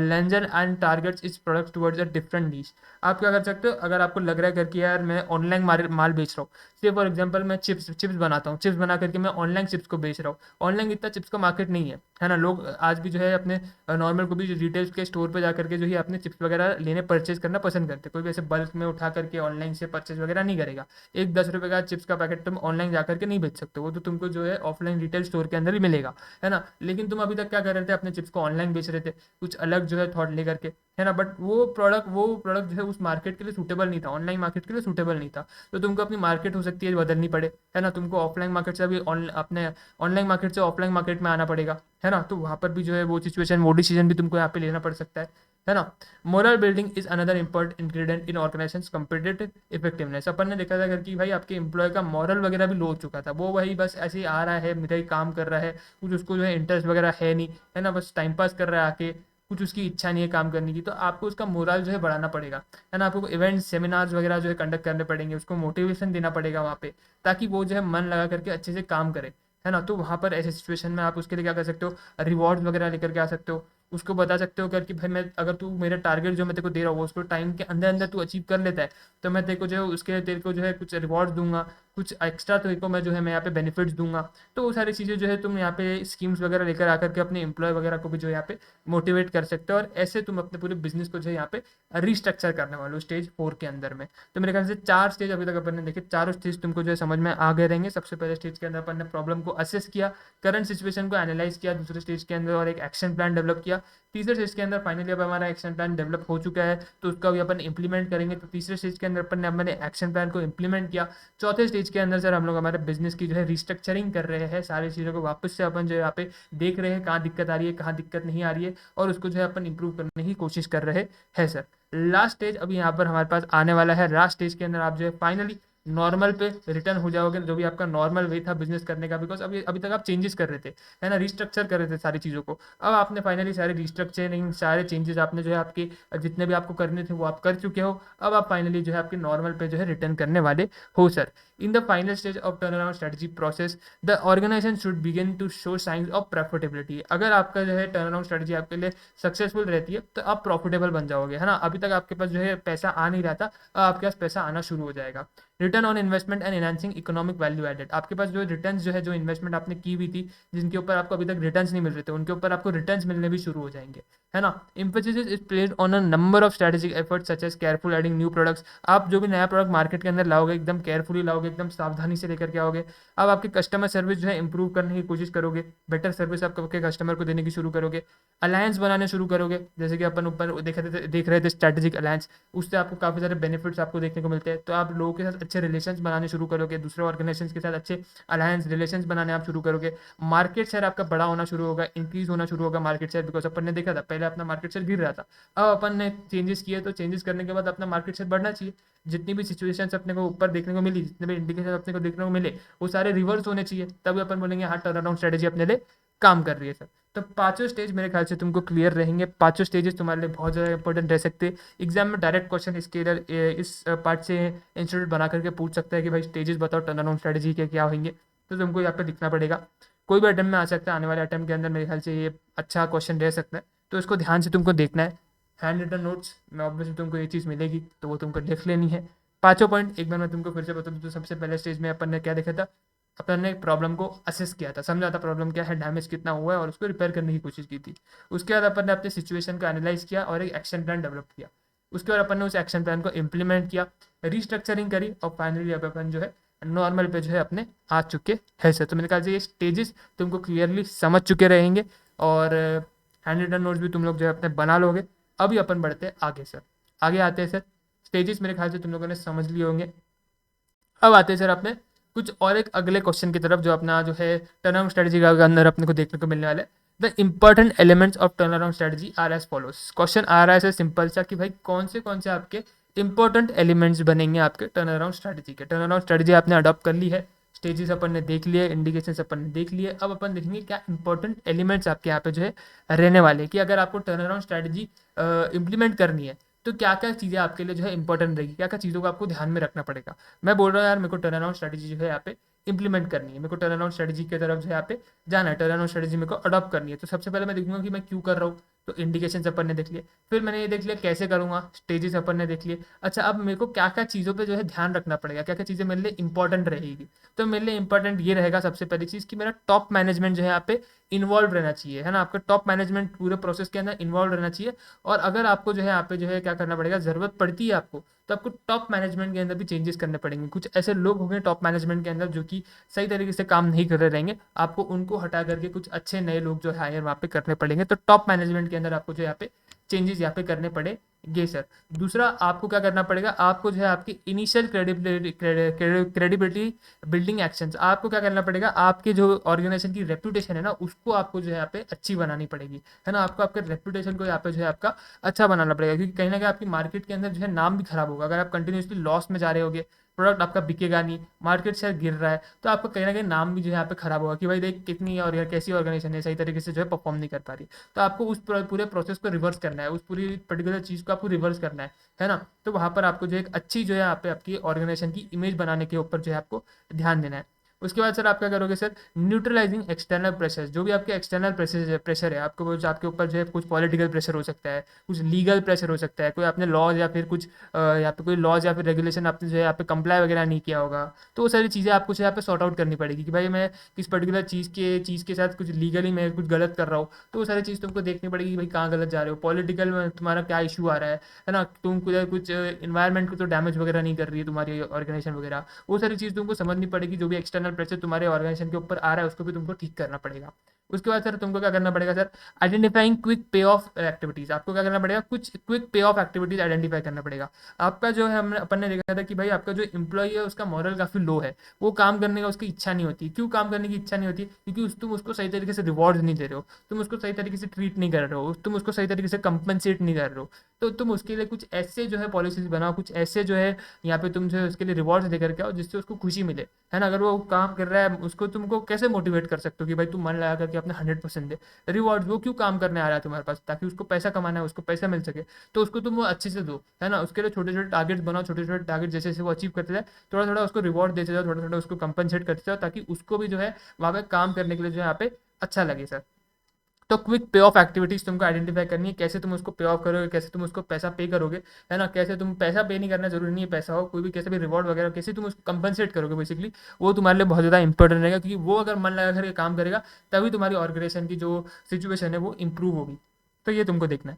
lenser and targets its products towards a different niche। आप क्या कर सकते हो, अगर आपको लग रहा है करके यार मैं ऑनलाइन माल बेच रहा हूँ, से फॉर एग्जांपल मैं चिप्स बनाता हूँ, चिप्स बना करके मैं ऑनलाइन चिप्स को बेच रहा हूँ। ऑनलाइन इतना चिप्स का मार्केट नहीं है ना। लोग आज भी जो है अपने नॉर्मल को भी रिटेल के स्टोर पे जा करके जो है अपने चिप्स वगैरह लेने परचेज करना पसंद करते हैं। कोई भी ऐसे बल्क में उठा करके ऑनलाइन से परचेज वगैरह नहीं करेगा। एक 10 रुपये का चिप्स का पैकेट तुम ऑनलाइन जा करके नहीं बेच सकते, वो तो तुमको जो है ऑफलाइन रिटेल स्टोर के अंदर ही मिलेगा, है ना। लेकिन तुम अभी तक क्या कर रहे थे, अपने चिप्स को ऑनलाइन बेच रहे थे, कुछ अलग जो है थॉट लेकर के, है ना। बट वो प्रोडक्ट जो है उस मार्केट के लिए सूटेबल नहीं था, ऑनलाइन मार्केट के लिए सूटेबल नहीं था। तो तुमको अपनी मार्केट हो सकती है बदलनी पड़े, है ना। तुमको ऑफलाइन मार्केट से अभी अपने ऑनलाइन मार्केट से ऑफलाइन मार्केट में आना पड़ेगा, है ना। तो वहाँ पर भी जो है वो सिचुएशन, वो डिसीजन भी तुमको यहाँ पे लेना पड़ सकता है ना। Morale building is another important ingredient in organisation competitive effectiveness. अपन ने देखा था कि भाई आपके एम्प्लॉय का मॉरल वगैरह भी लो हो चुका था, वो वही बस ऐसे ही आ रहा है, मेरा ही काम कर रहा है, कुछ उसको जो है इंटरेस्ट वगैरह है नहीं, है ना, बस टाइम पास कर रहा है आके, कुछ उसकी इच्छा नहीं है काम करने की। तो आपको उसका मोरल जो है बढ़ाना पड़ेगा, है ना। आपको इवेंट सेमिनार्स वगैरह जो है कंडक्ट करने पड़ेंगे, उसको मोटिवेशन देना पड़ेगा वहाँ पे, ताकि वो जो है मन लगा करके अच्छे से काम करे, है ना। तो वहाँ पर ऐसे सिचुएशन में आप उसके लिए क्या कर सकते हो, रिवॉर्ड्स वगैरह लेकर के आ सकते हो। उसको बता सकते हो कि भाई मैं, अगर तू मेरा टारगेट जो मैं तेरे को दे रहा हूँ उसको टाइम के अंदर अंदर तू अचीव कर लेता है, तो मैं तेरे को जो है उसके तेरे को जो है कुछ रिवॉर्ड्स दूंगा, कुछ एक्स्ट्रा तेरे को मैं जो है मैं यहाँ पे बेनिफिट्स दूंगा। तो वो सारी चीज़ें जो है तुम यहाँ पे स्कीम्स वगैरह लेकर आकर के अपने एम्प्लॉय वगैरह को भी जो है यहाँ पे मोटिवेट कर सकते हो। और ऐसे तुम अपने पूरे बिजनेस को जो है यहाँ पे रिस्ट्रक्चर करने वाले हो स्टेज 4 के अंदर में। तो मेरे ख्याल से 4 स्टेज अभी तक अपन ने देखे, चारों स्टेज तुमको जो है समझ में आ गए रहेंगे। सबसे पहले स्टेज के अंदर अपन ने प्रॉब्लम को असेस किया, करंट सिचुएशन को एनालाइज किया, दूसरे स्टेज के अंदर और एक एक्शन प्लान डेवलप किया, तीसरे स्टेज के अंदर फाइनली अब हमारा एक्शन प्लान डेवलप हो चुका है, तो उसका भी अपन इंप्लीमेंट करेंगे। तो तीसरे स्टेज के अंदर अपन ने अपने एक्शन प्लान को इंप्लीमेंट किया। चौथे स्टेज के अंदर सर हम लोग हमारे बिजनेस की जो है रिस्ट्रक्चरिंग कर रहे हैं, सारी चीज़ों को वापस से अपन जो है यहाँ पे देख रहे हैं कहाँ दिक्कत आ रही है, कहाँ दिक्कत नहीं आ रही है, और उसको जो है अपन इंप्रूव करने की कोशिश कर रहे हैं सर। लास्ट स्टेज अभी यहाँ पर हमारे पास आने वाला है। लास्ट स्टेज के अंदर आप जो है फाइनली नॉर्मल पे रिटर्न हो जाओगे, जो भी आपका नॉर्मल वे था बिजनेस करने का। बिकॉज अभी अभी तक आप चेंजेस कर रहे थे, है ना, रिस्ट्रक्चर कर रहे थे सारी चीज़ों को। अब आपने फाइनली सारे रिस्ट्रक्चरिंग, सारे चेंजेस आपने जो है आपके जितने भी आपको करने थे वो आप कर चुके हो। अब आप फाइनली जो है आपके नॉर्मल पे जो है रिटर्न करने वाले हो sir. In the final stage of turn around strategy process the organisation should begin to show signs of profitability. अगर आपका जो है टर्न अराउंड स्ट्रेटजी आपके लिए सक्सेसफुल रहती है तो आप प्रॉफिटेबल बन जाओगे, है ना। अभी तक आपके पास जो है पैसा आ नहीं रहा था, अब आपके पास पैसा आना शुरू हो जाएगा। Return on investment and enhancing economic value added. आपके पास जो रिटर्न्स जो है, जो इन्वेस्टमेंट आपने की हुई थी, जिनके ऊपर आपको अभी तक रिटर्न्स नहीं मिल रहे थे, उनके ऊपर आपको रिटर्न्स मिलने भी शुरू हो जाएंगे, है ना। Emphasis is placed on a number of strategic efforts such as careful adding new products. आप जो भी नया प्रोडक्ट मार्केट के अंदर लाओगे एकदम केयरफुली लाओगे, एकदम सावधानी से लेकर के आओगे। अब आपकी कस्टमर सर्विस जो है इंप्रूव करने की कोशिश करोगे, बेटर सर्विस आप आपके कस्टमर को देने की शुरू करोगे। अलायंस बनाने शुरू करोगे, जैसे कि अपन ऊपर देख रहे थे स्ट्रेटेजिक अलायंस, उससे आपको काफ़ी सारे बेनिफिट्स आपको देखने को मिलते हैं। तो आप लोगों के साथ अच्छे रिलेशंस बनाने शुरू करोगे, दूसरे ऑर्गेनाइजेशन के साथ अच्छे अलायंस रिलेशंस बनाने आप शुरू करोगे। मार्केट शेयर आपका बड़ा होना शुरू होगा, इंक्रीज होना शुरू होगा मार्केट शेयर। बिकॉज अपन ने देखा था पहले अपना मार्केट शेयर गिर रहा था, अब अपन ने चेंजेस किए, तो चेंजेस करने के बाद अपना मार्केट शेयर बढ़ना चाहिए। जितनी भी सिचुएशंस अपने को ऊपर देखने को मिली, जितने भी इंडिकेशन अपने को देखने को मिले, वो सारे रिवर्स होने चाहिए, तभी अपन बोलेंगे हाँ टर्न अराउंड स्ट्रेटेजी अपने लिए काम कर रही है सर। तो पांचों स्टेज मेरे ख्याल से तुमको क्लियर रहेंगे। पांचों स्टेजेस तुम्हारे लिए बहुत ज़्यादा इंपॉर्टेंट रह सकते हैं। एग्जाम में डायरेक्ट क्वेश्चन इस पार्ट से इंस्टीट्यूट बना करके पूछ सकता है कि भाई स्टेजेस बताओ टर्न अराउंड स्ट्रेटेजी के क्या होंगे, तो तुमको यहाँ पे लिखना पड़ेगा। कोई भी अटेम्प्ट में आ सकता है, आने वाले अटेम्प्ट के अंदर मेरे ख्याल से ये अच्छा क्वेश्चन रह सकता है, तो इसको ध्यान से तुमको देखना है। हैंड रिटन नोट्स में ऑब्वियसली तुमको ये चीज़ मिलेगी, तो वो तुमको लिख लेनी है। पांचों पॉइंट एक बार मैं तुमको फिर से बता दूं, तो सबसे पहले स्टेज में अपन ने क्या देखा था, अपन ने प्रॉब्लम को असेस किया था, समझा था प्रॉब्लम क्या है, डैमेज कितना हुआ है, और उसको रिपेयर करने की कोशिश की थी। उसके बाद अपन ने अपने सिचुएशन को एनालाइज किया और एक एक्शन प्लान डेवलप किया। उसके बाद अपन ने उस एक्शन प्लान को इम्प्लीमेंट किया, रिस्ट्रक्चरिंग करी, और फाइनली अब अपन जो है नॉर्मल पे जो है अपने आ चुके हैं सर। तो मेरे ख्याल से ये स्टेजेस तुमको क्लियरली समझ चुके रहेंगे, और हैंड रिटन नोट्स भी तुम लोग जो है अपने बना लोगे। अभी अपन बढ़ते हैं आगे सर, आगे आते हैं सर। स्टेजेस मेरे ख्याल से तुम लोगों ने समझ लिए होंगे। अब आते हैं सर अपने कुछ और एक अगले क्वेश्चन की तरफ, जो अपना जो है टर्न अराउंड स्ट्रेटेजी के अंदर अपने को देखने को मिलने वाला है। The important elements of turn around strategy are as follows. Question आ रहा है ऐसे सिंपल सा कि भाई कौन से आपके इंपॉर्टेंट एलिमेंट्स बनेंगे आपके टर्न अराउंड स्ट्रेटजी के। टर्न अराउंड स्ट्रेटजी आपने अडॉप्ट कर ली है, स्टेजेस अपन ने देख लिए, इंडिकेशंस अपन ने देख लिए, अब अपन देखेंगे क्या इंपॉर्टेंट एलिमेंट्स आपके यहाँ पे जो है रहने वाले हैं, कि अगर आपको टर्न अराउंड स्ट्रेटजी इंप्लीमेंट करनी है तो क्या क्या चीज़ें आपके लिए जो है इंपॉर्टेंट रहेगी, क्या क्या चीज़ों को आपको ध्यान में रखना पड़ेगा। मैं बोल रहा हूँ यार मेरे को टर्न अराउंड स्ट्रेटजी जो है यहाँ पे इंप्लीमेंट करनी है, मेरे को टर्न अराउंड स्ट्रेटजी की तरफ जो है यहाँ पे जाना है, टर्न अराउंड स्ट्रेटजी मेरे को अडॉप्ट करनी है। तो सबसे पहले मैं देखूंगा कि मैं क्यों कर रहा हूँ, तो इंडिकेशन अपन ने देख लिए, फिर मैंने ये देख लिया कैसे करूंगा, स्टेजेस अपन ने देख लिए। अच्छा अब मेरे को क्या क्या चीज़ों पे जो है ध्यान रखना पड़ेगा, क्या क्या चीज़ें मेरे लिए इंपॉर्टेंट रहेगी। तो मेरे लिए इंपॉर्टेंट ये रहेगा सबसे पहली चीज़ कि मेरा टॉप मैनेजमेंट जो है यहाँ पे इन्वॉल्व रहना चाहिए, है ना, आपका टॉप मैनेजमेंट पूरे प्रोसेस के अंदर इन्वॉल्व रहना चाहिए। और अगर आपको जो है यहाँ पे जो है क्या करना पड़ेगा, ज़रूरत पड़ती है आपको, तो आपको टॉप मैनेजमेंट के अंदर भी चेंजेस करने पड़ेंगे। कुछ ऐसे लोग होंगे टॉप मैनेजमेंट के अंदर जो कि सही तरीके से काम नहीं कर रहे रहेंगे, आपको उनको हटा करके कुछ अच्छे नए लोग जो है हायर वहाँ पे करने पड़ेंगे। तो टॉप मैनेजमेंट के अंदर आपको जो यहाँ पे चेंजेस यहाँ पे करने पड़ेंगे सर। दूसरा आपको क्या करना पड़ेगा, आपको जो है आपकी इनिशियल क्रेडिबिलिटी बिल्डिंग एक्शंस, आपको क्या करना पड़ेगा, आपके जो ऑर्गेनाइजेशन की रेपुटेशन है ना उसको आपको जो है यहाँ पे अच्छी बनानी पड़ेगी, है ना, आपको आपके रेपुटेशन को यहाँ पे जो है आपका अच्छा बनाना पड़ेगा। क्योंकि कहीं ना कहीं आपकी मार्केट के अंदर जो है नाम भी खराब होगा, अगर आप कंटिन्यूसली लॉस में जा रहे होगे, प्रोडक्ट आपका बिकेगा नहीं, मार्केट शेयर गिर रहा है, तो आपका कहीं ना कहीं नाम भी जो है यहाँ पे खराब होगा कि भाई देख कितनी और कैसी ऑर्गेनाइजेशन है, सही तरीके से जो है परफॉर्म नहीं कर पा रही। तो आपको उस पूरे प्रोसेस को रिवर्स करना है, उस पूरी पर्टिकुलर चीज़ को आपको रिवर्स करना है ना। तो वहाँ पर आपको जो एक अच्छी जो है यहाँ पे आपकी ऑर्गेनाइजेशन की इमेज बनाने के ऊपर जो है आपको ध्यान देना है। उसके बाद सर आप क्या करोगे सर, न्यूट्रलाइजिंग एक्सटर्नल प्रेशर, जो भी आपके एक्सटर्नल प्रेशर है आपको, आपके ऊपर जो है कुछ पॉलिटिकल प्रेशर हो सकता है, कुछ लीगल प्रेशर हो सकता है, कोई आपने लॉज या फिर कुछ यहाँ पे कोई लॉज या फिर रेगुलेशन आपने जो है यहाँ पे कंप्लाई वगैरह नहीं किया होगा, तो वो सारी चीज़ें आपको जो यहाँ पे सॉर्ट आउट करनी पड़ेगी कि भाई मैं किस पर्टिकुलर चीज़ के साथ कुछ लीगली मैं कुछ गलत कर रहा हूँ, तो वो सारी चीज़ तुमको देखनी पड़ेगी कि भाई कहाँ गलत जा रहे हो, पॉलिटिकल में तुम्हारा क्या इशू आ रहा है ना, तुम कुछ इन्वायरमेंट को तो डैमेज वगैरह नहीं कर रही है तुम्हारी ऑर्गेनाइजेशन वगैरह, वो सारी चीज़ तुमको समझनी पड़ेगी। जो भी एक्सटर्नल प्रेशर तुम्हारे ऑर्गेनाइजेशन के ऊपर आ रहा है उसको भी तुमको ठीक करना पड़ेगा। उसके बाद सर तुमको क्या करना पड़ेगा सर, आइडेंटिफाइंग क्विक पे ऑफ एक्टिविटीज, आपको क्या करना पड़ेगा, कुछ क्विक पे ऑफ एक्टिविटीज आइडेंटिफाई करना पड़ेगा। आपका जो है हमने अपन ने देखा था कि भाई आपका जो एम्प्लॉय है उसका मॉरल काफी लो है, वो काम करने का उसकी इच्छा नहीं होती। क्यों काम करने की इच्छा नहीं होती, क्योंकि तुम उसको सही तरीके से रिवॉर्ड नहीं दे रहे हो, तुम उसको सही तरीके से ट्रीट नहीं कर रहे हो, तुम उसको सही तरीके से कंपनसेट नहीं कर रहे हो। तो तुम उसके लिए कुछ ऐसे जो है पॉलिसीज बनाओ, कुछ ऐसे जो है यहाँ पे तुम जो है उसके लिए रिवॉर्ड्स देकर के आओ जिससे उसको खुशी मिले, है ना। अगर वो काम कर रहा है उसको तुमको कैसे मोटिवेट कर सकते हो कि भाई तुम मन लगा करके अपना 100% दे रिवॉर्ड, वो क्यों काम करने आ रहा है तुम्हारे पास, ताकि उसको पैसा कमाना है, उसको पैसा मिल सके, तो उसको तुम वो अच्छे से दो, है ना। उसके लिए छोटे छोटे टारगेट्स बनाओ, छोटे छोटे टारगेट जैसे जैसे वो अचीव करते जाए थोड़ा थोड़ा उसको रिवॉर्ड देते जाओ, थोड़ा थोड़ा उसको कंपनसेट करते जाओ, ताकि उसको भी जो है वहाँ पे काम करने के लिए जो है यहाँ पे अच्छा लगे सर। तो क्विक पे ऑफ एक्टिविटीज तुमको आइडेंटिफाई करनी है, कैसे तुम उसको पे ऑफ करोगे, कैसे तुम उसको पैसा पे करोगे, है ना, कैसे तुम पैसा पे नहीं करना जरूरी नहीं है, पैसा हो कोई भी कैसे भी रिवॉर्ड वगैरह कैसे तुम उसको कंपनसेट करोगे बेसिकली, वो तुम्हारे लिए बहुत ज़्यादा इंपॉर्टेंट रहेगा। क्योंकि वो अगर मन लगा करके काम करेगा तभी तुम्हारी ऑर्गेनाइजेशन की जो सिचुएशन है वो इंप्रूव होगी। तो ये तुमको देखना है।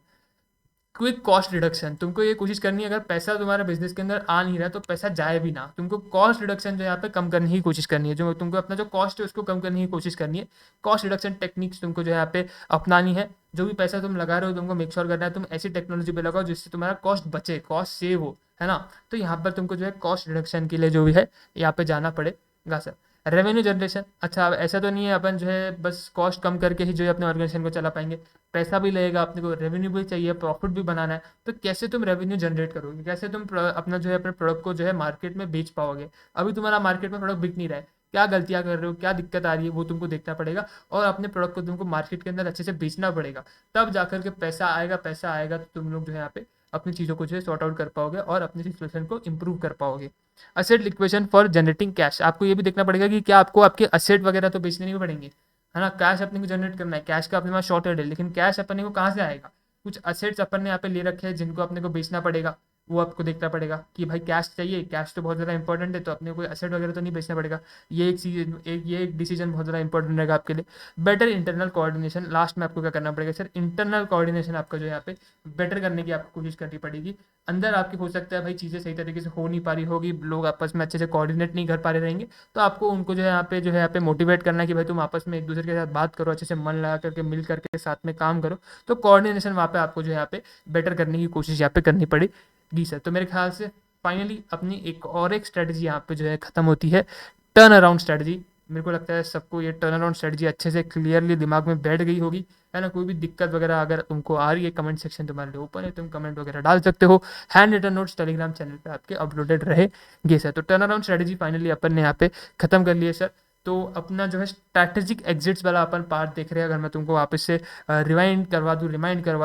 क्विक कॉस्ट रिडक्शन, तुमको ये कोशिश करनी है अगर पैसा तुम्हारे बिजनेस के अंदर आ नहीं रहा है तो पैसा जाए भी ना, तुमको कॉस्ट रिडक्शन जो यहाँ पे कम करने की कोशिश करनी है, जो तुमको अपना जो कॉस्ट है उसको कम करने की कोशिश करनी है। कॉस्ट रिडक्शन टेक्निक्स तुमको जो है यहाँ पे अपनानी है। जो भी पैसा तुम लगा रहे हो तुमको मेक श्योर करना है तुम ऐसी टेक्नोलॉजी पे लगाओ जिससे तुम्हारा कॉस्ट बचे, कॉस्ट सेव हो, है ना। तो यहाँ पर तुमको जो है कॉस्ट रिडक्शन के लिए जो भी है यहाँ पे जाना पड़ेगा सर। रेवेन्यू जनरेशन, अच्छा अब ऐसा तो नहीं है अपन जो है बस कॉस्ट कम करके ही जो है अपने ऑर्गेनाइजेशन को चला पाएंगे, पैसा भी लगेगा, अपने को रेवेन्यू भी चाहिए, प्रॉफिट भी बनाना है। तो कैसे तुम रेवेन्यू जनरेट करोगे, कैसे तुम अपना जो है अपने प्रोडक्ट को जो है मार्केट में बेच पाओगे। अभी तुम्हारा मार्केट में प्रोडक्ट बिक नहीं रहा है, क्या गलतियां कर रहे हो, क्या दिक्कत आ रही है, वो तुमको देखना पड़ेगा और अपने प्रोडक्ट को तुमको मार्केट के अंदर अच्छे से बेचना पड़ेगा। तब जाकर के पैसा आएगा तो तुम लोग जो है यहाँ पे अपनी चीज़ों को जो है सॉर्ट आउट कर पाओगे और अपनी सिचुएशन को इंप्रूव कर पाओगे। Asset liquidation for generating cash, आपको ये भी देखना पड़ेगा कि क्या आपको आपके असेट वगैरह तो बेचने नहीं पड़ेंगे, है ना। कैश अपने को जनरेट करना है, कैश का अपने पास शॉर्टेज है, लेकिन कैश अपने को कहाँ से आएगा, कुछ असेट्स अपन ने यहाँ पे ले रखे हैं जिनको अपने को बेचना पड़ेगा। वो आपको देखना पड़ेगा कि भाई कैश चाहिए, कैश तो बहुत ज़्यादा इंपॉर्टेंट है, तो अपने कोई असेट वगैरह तो नहीं बेचना पड़ेगा। ये एक चीज़ ये एक डिसीजन बहुत ज़्यादा इंपॉर्टेंट रहेगा आपके लिए। बेटर इंटरनल कोऑर्डिनेशन, लास्ट में आपको क्या करना पड़ेगा सर, इंटरनल कोऑर्डिनेशन आपका जो है यहाँ पे बेटर करने की आपको कोशिश करनी पड़ेगी। अंदर आपकी हो सकता है भाई चीज़ें सही तरीके से हो नहीं पा रही होगी, लोग आपस में अच्छे से कोऑर्डिनेट नहीं कर पा रहे रहेंगे, तो आपको उनको जो है यहाँ पे मोटिवेट करना है कि भाई तुम आपस में एक दूसरे के साथ बात करो, अच्छे से मन लगा करके मिल करके साथ में काम करो। तो कोऑर्डिनेशन वहाँ पे आपको जो है यहाँ पे बेटर करने की कोशिश यहाँ पे करनी पड़ेगी सर। तो मेरे ख्याल से फाइनली अपनी एक स्ट्रेटजी यहाँ पे जो है खत्म होती है, टर्न अराउंड स्ट्रेटजी, मेरे को लगता है सबको ये टर्न अराउंड स्ट्रेटजी अच्छे से क्लियरली दिमाग में बैठ गई होगी, है ना। कोई भी दिक्कत वगैरह अगर तुमको आ रही है, कमेंट सेक्शन तुम्हारे लिए ओपन है, तुम कमेंट वगैरह डाल सकते हो। Hand written notes Telegram channel पे आपके अपलोडेड रहेंगे सर। तो टर्न अराउंड स्ट्रेटजी फाइनली अपन ने यहाँ पे खत्म कर लिए सर। तो अपना जो है स्ट्रैटेजिक एग्जिट्स वाला अपन पार्ट देख रहे हैं। अगर मैं तुमको वापस से रिमाइंड करवा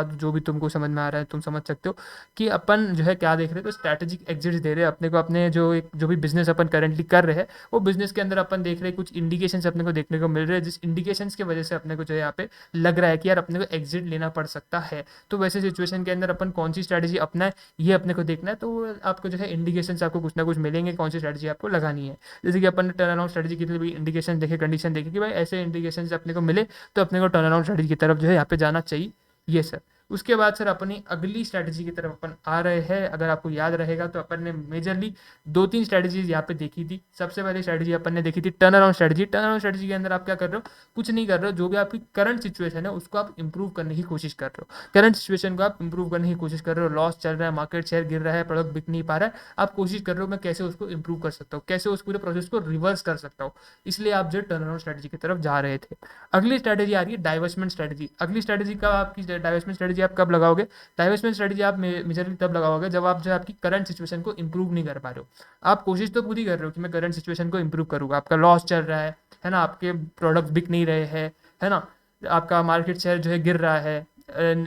दूँ, जो भी तुमको समझ में आ रहा है तुम समझ सकते हो कि अपन जो है क्या देख रहे हैं। तो स्ट्रैटेजिक एग्जिट्स दे रहे हैं अपने को, अपने जो भी बिजनेस अपन करेंटली कर रहे हैं वो बिजनेस के अंदर अपन देख रहे हैं कुछ इंडिकेशंस अपने को देखने को मिल रहे हैं, जिस इंडिकेशंस की वजह से अपने को जो है यहाँ पे लग रहा है कि यार अपने को एग्जिट लेना पड़ सकता है। तो वैसे सिचुएशन के अंदर अपन कौन सी स्ट्रैटेजी अपना है ये अपने को देखना है। तो आपको जो है इंडिकेशंस आपको कुछ ना कुछ मिलेंगे कौन सी स्ट्रैटेजी आपको लगानी है। जैसे कि अपन ने टर्न अराउंड स्ट्रैटेजी की भी इंडिकेशन देखे, कंडीशन देखे कि भाई ऐसे इंडिकेशन अपने को मिले तो अपने को टर्न अराउंड स्ट्रैटेजी की तरफ जो है यहाँ पे जाना चाहिए। ये सर। उसके बाद सर अपनी अगली स्ट्रैटेजी की तरफ अपन आ रहे हैं। अगर आपको याद रहेगा तो अपन ने मेजरली 2-3 स्ट्रैटेजीज यहाँ पे देखी थी। सबसे पहली स्ट्रैटेजी अपन ने देखी थी turn around strategy. Turn around strategy के अंदर आप क्या कर रहे हो, कुछ नहीं कर रहे हो, जो भी आपकी करंट सिचुएशन है उसको आप इंप्रूव करने की कोशिश कर रहे हो। करंट सिचुएशन को आप इंप्रूव करने की कोशिश कर रहे हो। लॉस चल रहा है, मार्केट शेयर गिर रहा है, प्रोडक्ट बिक नहीं पा रहा है, आप कोशिश कर रहे हो मैं कैसे उसको इंप्रूव कर सकता हूँ, कैसे उस पूरे प्रोसेस को रिवर्स कर सकता हूँ। इसलिए आप जो टर्न अराउंड स्ट्रैटेजी की तरफ जा रहे थे। अगली स्ट्रैटेजी आ रही है डाइवर्समेंट स्ट्रैटेजी। अगली स्ट्रैटेजी का आपकी डाइवर्समेंट स्ट्रैटेजी आप कब लगाओगे, डाइवर्समेंट स्ट्रैटेजी आप मेजरली तब लगाओगे जब आप जो है आपकी करंट सिचुएशन को इंप्रूव नहीं कर पा रहे हो। आप कोशिश तो पूरी कर रहे हो कि मैं करंट सिचुएशन को इंप्रूव करूंगा, आपका लॉस चल रहा है ना, आपके प्रोडक्ट्स बिक नहीं रहे हैं, है ना, आपका मार्केट शेयर जो है गिर रहा है,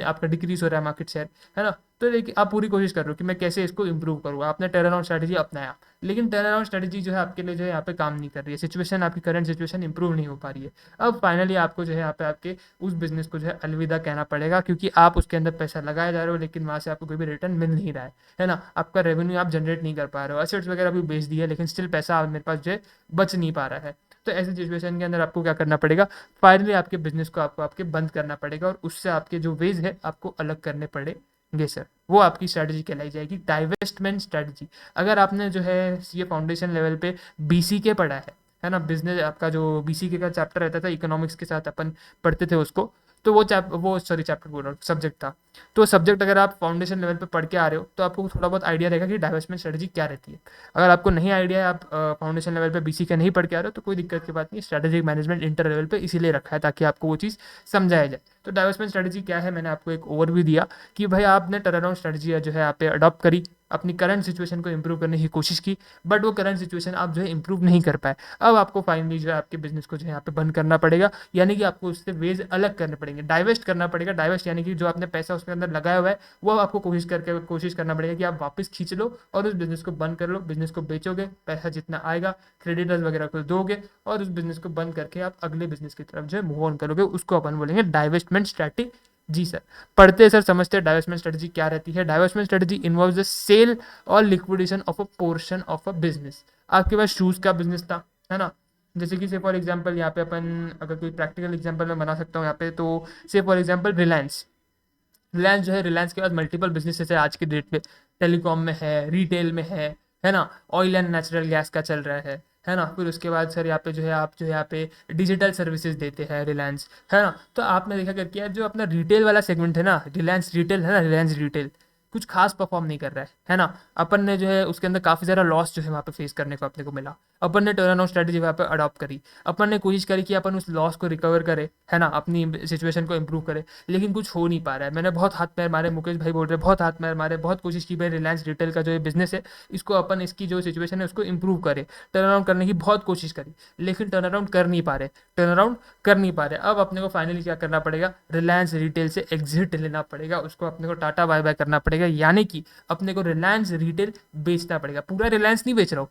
आपका डिक्रीज हो रहा है मार्केट शेयर, है ना। तो देखिए आप पूरी कोशिश कर रहे हो कि मैं कैसे इसको इंप्रूव करूँगा, आपने टर्न अराउंड स्ट्रैटेजी अपनाया, लेकिन टर्न अराउंड स्ट्रैटेजी जो है आपके लिए जो है यहाँ पे काम नहीं कर रही है। सिचुएशन आपकी करंट सिचुएशन इंप्रूव नहीं हो पा रही है। अब फाइनली आपको जो है यहाँ पे आपके उस बिजनेस को जो है अलविदा कहना पड़ेगा, क्योंकि आप उसके अंदर पैसा लगाए जा रहे हो लेकिन वहाँ से आपको कोई भी रिटर्न मिल नहीं रहा है ना। आपका रेवेन्यू आप जनरेट नहीं कर पा रहे हो, एसेट्स वगैरह भी बेच दिए लेकिन स्टिल पैसा मेरे पास जो है बच नहीं पा रहा है। तो ऐसी सिचुएशन के अंदर आपको क्या करना पड़ेगा, फाइनली आपके बिजनेस को आपको आपके बंद करना पड़ेगा और उससे आपके जो वेज है आपको अलग करने पड़ेंगे सर। वो आपकी स्ट्रैटेजी कहलाई जाएगी डाइवेस्टमेंट स्ट्रैटेजी। अगर आपने जो है ये फाउंडेशन लेवल पे बीसीके पढ़ा है ना, बिजनेस आपका जो बीसीके का चैप्टर रहता था इकोनॉमिक्स के साथ अपन पढ़ते थे उसको, तो वो चैप्टर बोल रहा हूँ, सब्जेक्ट था। तो सब्जेक्ट अगर आप फाउंडेशन लेवल पे पढ़ के आ रहे हो तो आपको थोड़ा बहुत आइडिया रहेगा कि डाइवेस्टमेंट स्ट्रेटजी क्या रहती है। अगर आपको नहीं आइडिया है, आप फाउंडेशन लेवल पे बीसी के नहीं पढ़ के आ रहे हो तो कोई दिक्कत की बात नहीं। स्ट्रेटेजिक मैनेजमेंट इंटर लेवल पे इसीलिए रखा है ताकि आपको वो चीज़ समझाया जाए। तो डाइवेस्टमेंट स्ट्रेटजी क्या है, मैंने आपको एक ओवरव्यू दिया कि भाई आपने टर्न अराउंड स्ट्रेटजी जो है आप पे अडॉप्ट करी, अपनी करंट सिचुएशन को इंप्रूव करने की कोशिश की, बट वो करंट सिचुएशन आप जो है इंप्रूव नहीं कर पाए। अब आपको फाइनली जो है आपके बिजनेस को जो है यहाँ पे बंद करना पड़ेगा, यानी कि आपको उससे वेज अलग करने पड़ेंगे, डाइवेस्ट करना पड़ेगा। डाइवेस्ट यानी कि जो आपने पैसा उसके अंदर लगाया हुआ है वो आपको कोशिश करना पड़ेगा कि आप वापस खींच लो और उस बिजनेस को बंद कर लो। बिजनेस को बेचोगे, पैसा जितना आएगा क्रेडिटर्स वगैरह को दोगे और उस बिजनेस को बंद करके आप अगले बिजनेस की तरफ जो है मूव ऑन करोगे। उसको अपन बोलेंगे डाइवेस्टमेंट स्ट्रैटेजी। जी सर। पढ़ते हैं सर, समझते हैं डाइवेस्टमेंट स्ट्रेटजी क्या रहती है। Divestment strategy involves the sale और liquidation of a portion of a business. आपके पास शूज का बिजनेस था, है ना, जैसे कि से फॉर एग्जांपल यहाँ पे अपन अगर कोई प्रैक्टिकल एग्जांपल मैं बना सकता हूँ यहाँ पे, तो से फॉर एग्जांपल रिलायंस। रिलायंस जो है, रिलायंस के पास मल्टीपल बिजनेसेस है आज के डेट पे। टेलीकॉम में है, रिटेल में है ना, ऑयल एंड नेचुरल गैस का चल रहा है ना। फिर उसके बाद सर यहाँ पे जो है आप जो है यहाँ पे डिजिटल सर्विसेज देते हैं रिलायंस, है ना। तो आपने देखा करके यार जो अपना रिटेल वाला सेगमेंट है ना, रिलायंस रिटेल है ना, रिलायंस रिटेल कुछ खास परफॉर्म नहीं कर रहा है ना। अपन ने जो है उसके अंदर काफ़ी सारा लॉस जो है वहाँ पे फेस करने को अपने को मिला। अपन ने टर्न अराउंड स्ट्रेटजी वहाँ पे अडॉप्ट करी, अपन ने कोशिश करी कि अपन उस लॉस को रिकवर करे, है ना, अपनी सिचुएशन को इंप्रूव करे, लेकिन कुछ हो नहीं पा रहा है। मैंने बहुत हाथ पैर मारे, मुकेश भाई बोल रहे बहुत हाथ पैर मारे, बहुत कोशिश की भाई रिलायंस रिटेल का जो ये बिजनेस है इसको अपन इसकी जो सिचुएशन है उसको इंप्रूव करे, टर्न अराउंड करने की बहुत कोशिश करी, लेकिन टर्न अराउंड कर नहीं पा रहे, टर्न अराउंड कर नहीं पा रहे। अब अपने को फाइनली क्या करना पड़ेगा, रिलायंस रिटेल से एग्जिट लेना पड़ेगा, उसको अपने को टाटा बाय बाय करना पड़ेगा, यानी कि अपने को रिलायंस रिटेल बेचना पड़ेगा। पूरा रिलायंस नहीं बेच रहा हूँ,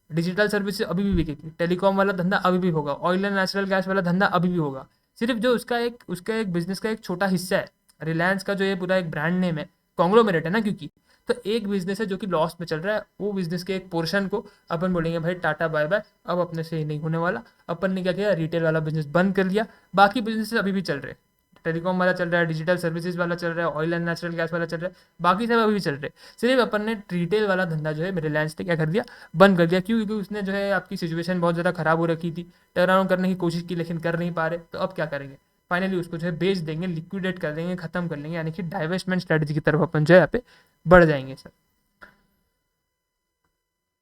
डिजिटल सर्विस अभी भी बिकेगी, टेलीकॉम वाला धंधा अभी भी होगा, ऑयल एंड नेचुरल गैस वाला धंधा अभी भी होगा। सिर्फ जो उसका एक बिजनेस का एक छोटा हिस्सा है, रिलायंस का जो ये पूरा एक ब्रांड नेम है, कॉन्ग्लोमेरेट है ना, क्योंकि तो एक बिजनेस है जो कि लॉस में चल रहा है, वो बिजनेस के एक पोर्शन को अपन बोलेंगे भाई टाटा बाय बाय, अब अपने से ही नहीं होने वाला। अपन ने क्या किया, रिटेल वाला बिजनेस बंद कर लिया, बाकी बिजनेस अभी भी चल रहे हैं, टेलीकॉम वाला चल रहा है, डिजिटल सर्विसेज वाला चल रहा है, ऑयल एंड नेचुरल गैस वाला चल रहा है, बाकी सब अभी भी चल रहे हैं। सिर्फ अपन ने रिटेल वाला धंधा जो है रिलायंस ने क्या कर दिया, बंद कर दिया। क्यों? क्योंकि उसने जो है आपकी सिचुएशन बहुत ज़्यादा खराब हो रखी थी, टर्न अराउंड करने की कोशिश की लेकिन कर नहीं पा रहे। तो अब क्या करेंगे, फाइनली उसको जो है बेच देंगे, लिक्विडेट कर देंगे, खत्म कर लेंगे, यानी कि डाइवेस्टमेंट स्ट्रेटजी की तरफ अपन जो है यहाँ पे बढ़ जाएंगे सर।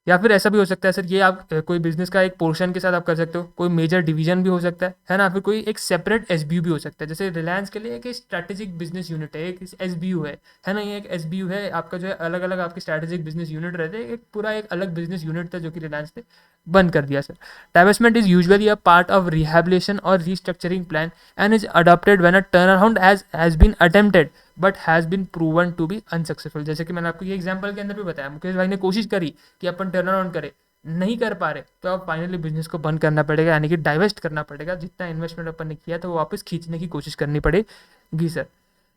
या फिर ऐसा भी हो सकता है सर, ये आप कोई बिजनेस का एक पोर्शन के साथ आप कर सकते हो, कोई मेजर डिवीजन भी हो सकता है ना, फिर कोई एक सेपरेट एसबीयू भी हो सकता है। जैसे रिलायंस के लिए एक स्ट्रैटेजिक बिजनेस यूनिट है, एक एसबीयू है ना, ये एक एसबीयू है आपका, जो है अलग अलग आपके स्ट्रैटेजिक बिजनेस यूनिट रहते हैं, एक पूरा एक अलग बिजनेस यूनिट था जो कि रिलायंस ने बंद कर दिया sir. Divestment is usually a part of rehabilitation और restructuring plan and is adopted when a turn around has been attempted but has been proven to be unsuccessful. जैसे कि मैंने आपको ये एग्जांपल के अंदर भी बताया, मुकेश भाई ने कोशिश करी कि अपन टर्न अराउंड करें, नहीं कर पा रहे, तो अब फाइनली बिजनेस को बंद करना पड़ेगा, यानी कि डाइवेस्ट करना पड़ेगा। जितना इन्वेस्टमेंट अपन ने किया था वो वापस खींचने की कोशिश करनी पड़ेगी sir.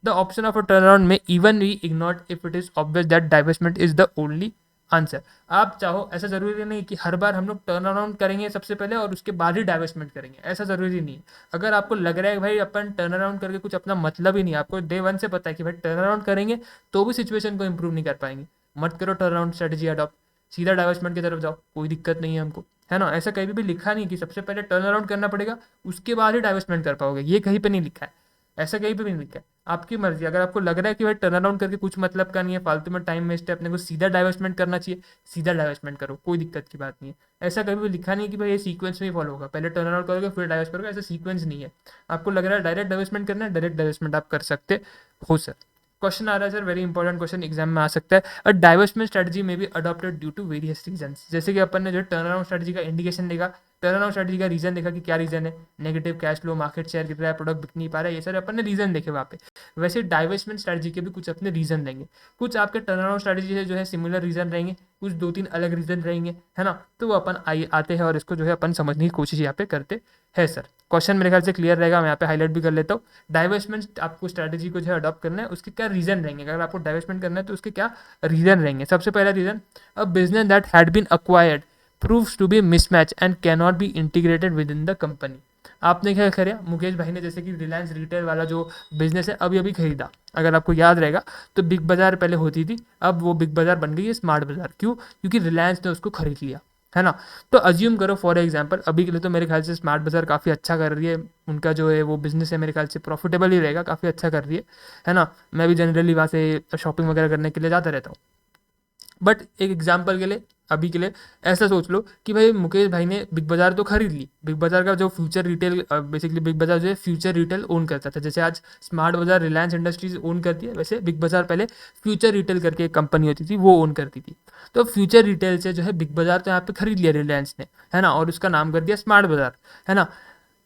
The option of a turn around में even we ignored if it is obvious that divestment is the only answer. आप चाहो, ऐसा जरूरी नहीं कि हर बार हम लोग टर्न अराउंड करेंगे सबसे पहले और उसके बाद ही डाइवेस्टमेंट करेंगे, ऐसा जरूरी नहीं है। अगर आपको लग रहा है कि भाई अपन टर्न अराउंड करके कुछ अपना मतलब ही नहीं, आपको डे वन से पता है कि भाई टर्न अराउंड करेंगे तो भी सिचुएशन को इंप्रूव नहीं कर पाएंगे, मत करो टर्न अराउंड स्ट्रेटेजी अडॉप्ट, सीधा डाइवेस्टमेंट की तरफ जाओ, कोई दिक्कत नहीं है हमको, है ना। ऐसा कहीं भी लिखा नहीं कि सबसे पहले टर्न अराउंड करना पड़ेगा उसके बाद ही डाइवेस्टमेंट कर पाओगे, ये कहीं पे नहीं लिखा है, ऐसा कहीं पे भी नहीं लिखा है। आपकी मर्जी, अगर आपको लग रहा है कि भाई टर्न अराउंड करके कुछ मतलब का नहीं है, फालतू में टाइम वेस्ट है, अपने को सीधा डाइवेस्टमेंट करना चाहिए, सीधा डाइवेस्टमेंट करो, कोई दिक्कत की बात नहीं है। ऐसा कभी भी लिखा नहीं कि भाई ये सीक्वेंस में ही फॉलो होगा, पहले टर्न अराउंड करोगे फिर डाइवेस्ट करोगे, ऐसा सीक्वेंस नहीं है। आपको लग रहा है डायरेक्ट डाइवेस्टमेंट करना है, डायरेक्ट डाइवेस्टमेंट आप कर सकते हो सर। क्वेश्चन आ रहा है sir, very important question, exam में आ सकता है। A divestment strategy may be adopted due to various reasons. जैसे कि अपन ने जो टर्न अराउंड स्ट्रेटजी का इंडिकेशन देखा, टर्न अराउंड स्ट्रेटजी का रीजन देखा कि क्या रीजन है, negative cash flow, market share गिर रहा है, प्रोडक्ट बिक नहीं पा रहा है, ये सारे अपन ने रीजन देखे वहाँ पे। वैसे डाइवेस्टमेंट स्ट्रेटजी के भी कुछ अपने रीजन रहेंगे, कुछ आपके टर्न अराउंड स्ट्रेटजी से जो है सिमिलर रीजन रहेंगे, कुछ दो तीन अलग रीजन रहेंगे, है ना। तो वो अपन आते हैं और इसको जो है अपन समझने की कोशिश यहाँ पे करते हैं सर। क्वेश्चन मेरे ख्याल से क्लियर रहेगा, मैं यहाँ पे हाईलाइट भी कर लेता हूँ। डाइवेस्टमेंट आपको स्ट्रैटेजी को जो है अडॉप्ट करना है, उसके क्या रीजन रहेंगे, अगर आपको डाइवेस्टमेंट करना है तो उसके क्या रीजन रहेंगे। सबसे पहला reason, a business that had been acquired proves to be mismatch and can not be integrated within the company. आपने क्या खरीदा, मुकेश भाई ने जैसे कि रिलायंस रिटेल वाला जो बिजनेस है अभी अभी खरीदा, अगर आपको याद रहेगा तो बिग बाजार पहले होती थी, अब वो बिग बाजार बन गई है स्मार्ट बाजार। क्यों? क्योंकि रिलायंस ने उसको खरीद लिया, है ना। तो अज्यूम करो फॉर एग्जांपल, अभी के लिए तो मेरे ख्याल से स्मार्ट बाजार काफ़ी अच्छा कर रही है, उनका जो है वो बिजनेस है मेरे ख्याल से प्रॉफिटेबल ही रहेगा, काफ़ी अच्छा कर रही है ना। मैं भी जनरली वहाँ से शॉपिंग वगैरह करने के लिए जाता रहता हूँ। बट एक एग्जाम्पल के लिए, अभी के लिए ऐसा सोच लो कि भाई मुकेश भाई ने बिग बाजार तो खरीद ली, बिग बाजार का जो फ्यूचर रिटेल, बेसिकली बिग बाजार जो है फ्यूचर रिटेल ओन करता था। जैसे आज स्मार्ट बाजार रिलायंस इंडस्ट्रीज ओन करती है, वैसे बिग बाजार पहले फ्यूचर रिटेल करके एक कंपनी होती थी, वो ओन करती थी। तो फ्यूचर रिटेल से जो है बिग बाजार तो यहाँ पे खरीद लिया रिलायंस ने, है ना, और उसका नाम कर दिया स्मार्ट बाजार, है ना।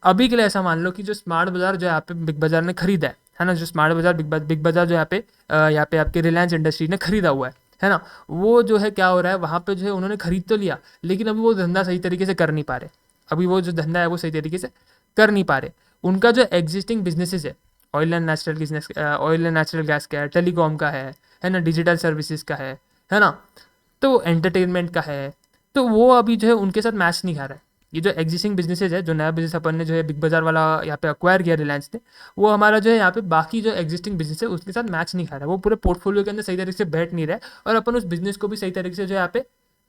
अभी के लिए ऐसा मान लो कि जो स्मार्ट बाजार जो यहाँ पे बिग बाजार ने खरीदा है ना, जो स्मार्ट बाजार बिग बाजार जो यहाँ पे आपके रिलायंस इंडस्ट्री ने खरीदा हुआ है ना, वो जो है क्या हो रहा है वहाँ पे जो है उन्होंने खरीद तो लिया, लेकिन अभी वो धंधा सही तरीके से कर नहीं पा रहे। अभी वो जो धंधा है वो सही तरीके से कर नहीं पा रहे। उनका जो एग्जिस्टिंग बिजनेसेस है, oil and natural business, oil and natural gas का है, टेलीकॉम का है ना, डिजिटल सर्विसेज का है ना, तो एंटरटेनमेंट का है, तो वो अभी जो है उनके साथ मैच नहीं खा रहा है। ये जो एग्जिस्टिंग बिजनेसेस है, जो नया बिजनेस अपन ने जो है बिग बाजार वाला यहाँ पे अक्वायर किया रिलायंस ने, वो हमारा जो है यहाँ पे बाकी जो एग्जिस्टिंग बिजनेस है उसके साथ मैच नहीं खा रहा है, वो पूरे पोर्टफोलियो के अंदर सही तरीके से बैठ नहीं रहा है, और अपन उस बिजनेस को भी सही तरीके से जो यहाँ पे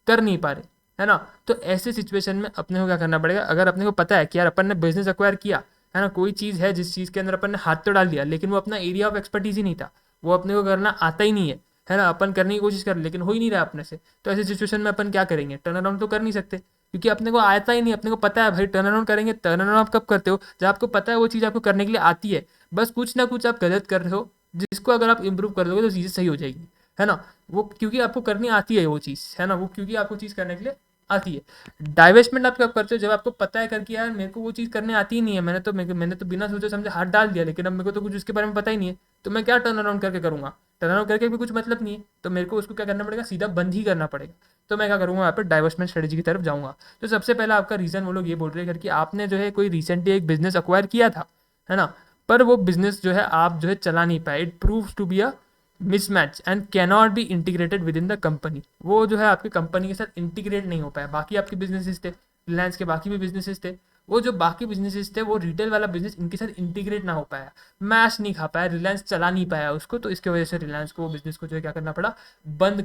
कर नहीं पा रहे, है ना। तो ऐसे सिचुएशन में अपने को क्या करना पड़ेगा, अगर अपने को पता है कि यार अपन ने बिजनेस अक्वायर किया, है ना, कोई चीज़ है जिस चीज़ के अंदर अपन ने हाथ तो डाल दिया, लेकिन वो अपना एरिया ऑफ एक्सपर्टीज ही नहीं था, वो अपने को करना आता ही नहीं है ना, अपन करने की कोशिश कर लेकिन हो ही नहीं रहा अपने से। तो ऐसी सिचुएशन में अपन क्या करेंगे, टर्न अराउंड तो कर नहीं सकते, क्योंकि अपने को आता ही नहीं। अपने को पता है भाई टर्न अराउंड करेंगे, टर्न अराउंड आप कब करते हो, जब आपको पता है वो चीज़ आपको करने के लिए आती है, बस कुछ ना कुछ आप गलत कर रहे हो, जिसको अगर आप इंप्रूव कर दोगे तो चीज़ें सही हो जाएगी, है ना। वो क्योंकि आपको करनी आती है वो चीज़, है ना, वो क्योंकि आपको चीज़ करने के लिए आती है। डाइवेस्टमेंट आप कब करते हो, जब आपको पता है करके यार मेरे को वो चीज़ करने आती ही नहीं है, मैंने तो बिना सोचे समझे हाथ डाल दिया, लेकिन अब मेरे को तो कुछ उसके बारे में पता ही नहीं है, तो मैं क्या टर्न अराउंड करके करूँगा, टर्न अराउंड करके भी कुछ मतलब नहीं है, तो मेरे को उसको क्या करना पड़ेगा, सीधा बंद ही करना पड़ेगा। तो मैं क्या करूँगा, यहाँ पर डाइवर्समेंट स्ट्रेटजी की तरफ जाऊँगा। तो सबसे पहला आपका रीज़न वो लोग ये बोल रहे हैं कि आपने जो है कोई रिसेंटली एक बिजनेस अक्वायर किया था, है ना, पर वो बिजनेस जो है आप जो है चला नहीं पाए, it proves to be a mismatch and cannot be integrated within the company. वो जो है आपकी कंपनी के साथ इंटीग्रेट नहीं हो पाया। बाकी आपके बिजनेसेस थे, रिलायंस के बाकी भी बिजनेसेस थे, वो जो बाकी बिजनेसेस थे वो रिटेल वाला बिजनेस इनके साथ इंटीग्रेट ना हो पाया, मैच नहीं खा पाया, रिलायंस चला नहीं पाया उसको, तो इसकी वजह से रिलायंस को वो बिजनेस को जो है क्या करना पड़ा, बंद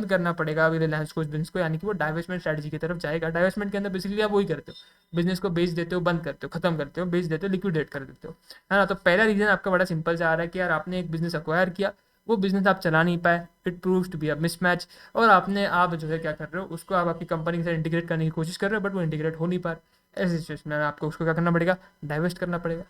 करना पड़ेगा अभी रिलायंस को उस बिजनेस को, यानी कि वो डाइवेस्टमेंट स्ट्रेटजी की तरफ जाएगा। डाइवेस्टमेंट के अंदर बेसिकली आप वही करते हो, बिजनेस को बेच देते हो, बंद करते हो, खत्म करते हो, बेच देते हो, लिक्विडेट कर देते हो, है ना। तो पहला रीजन आपका बड़ा सिंपल से आ रहा है कि यार आपने एक बिजनेस अक्वायर किया, वो बिजनेस आप चला नहीं पाए, it proves to be a mismatch. और आपने आप जो है क्या कर रहे हो, उसको आप आपकी कंपनी के साथ इंटीग्रेट करने की कोशिश कर रहे हो, बट वो इंटीग्रेट हो नहीं पा रहा। ऐसी सिचुएशन में आपको उसको क्या करना पड़ेगा, डाइवेस्ट करना पड़ेगा।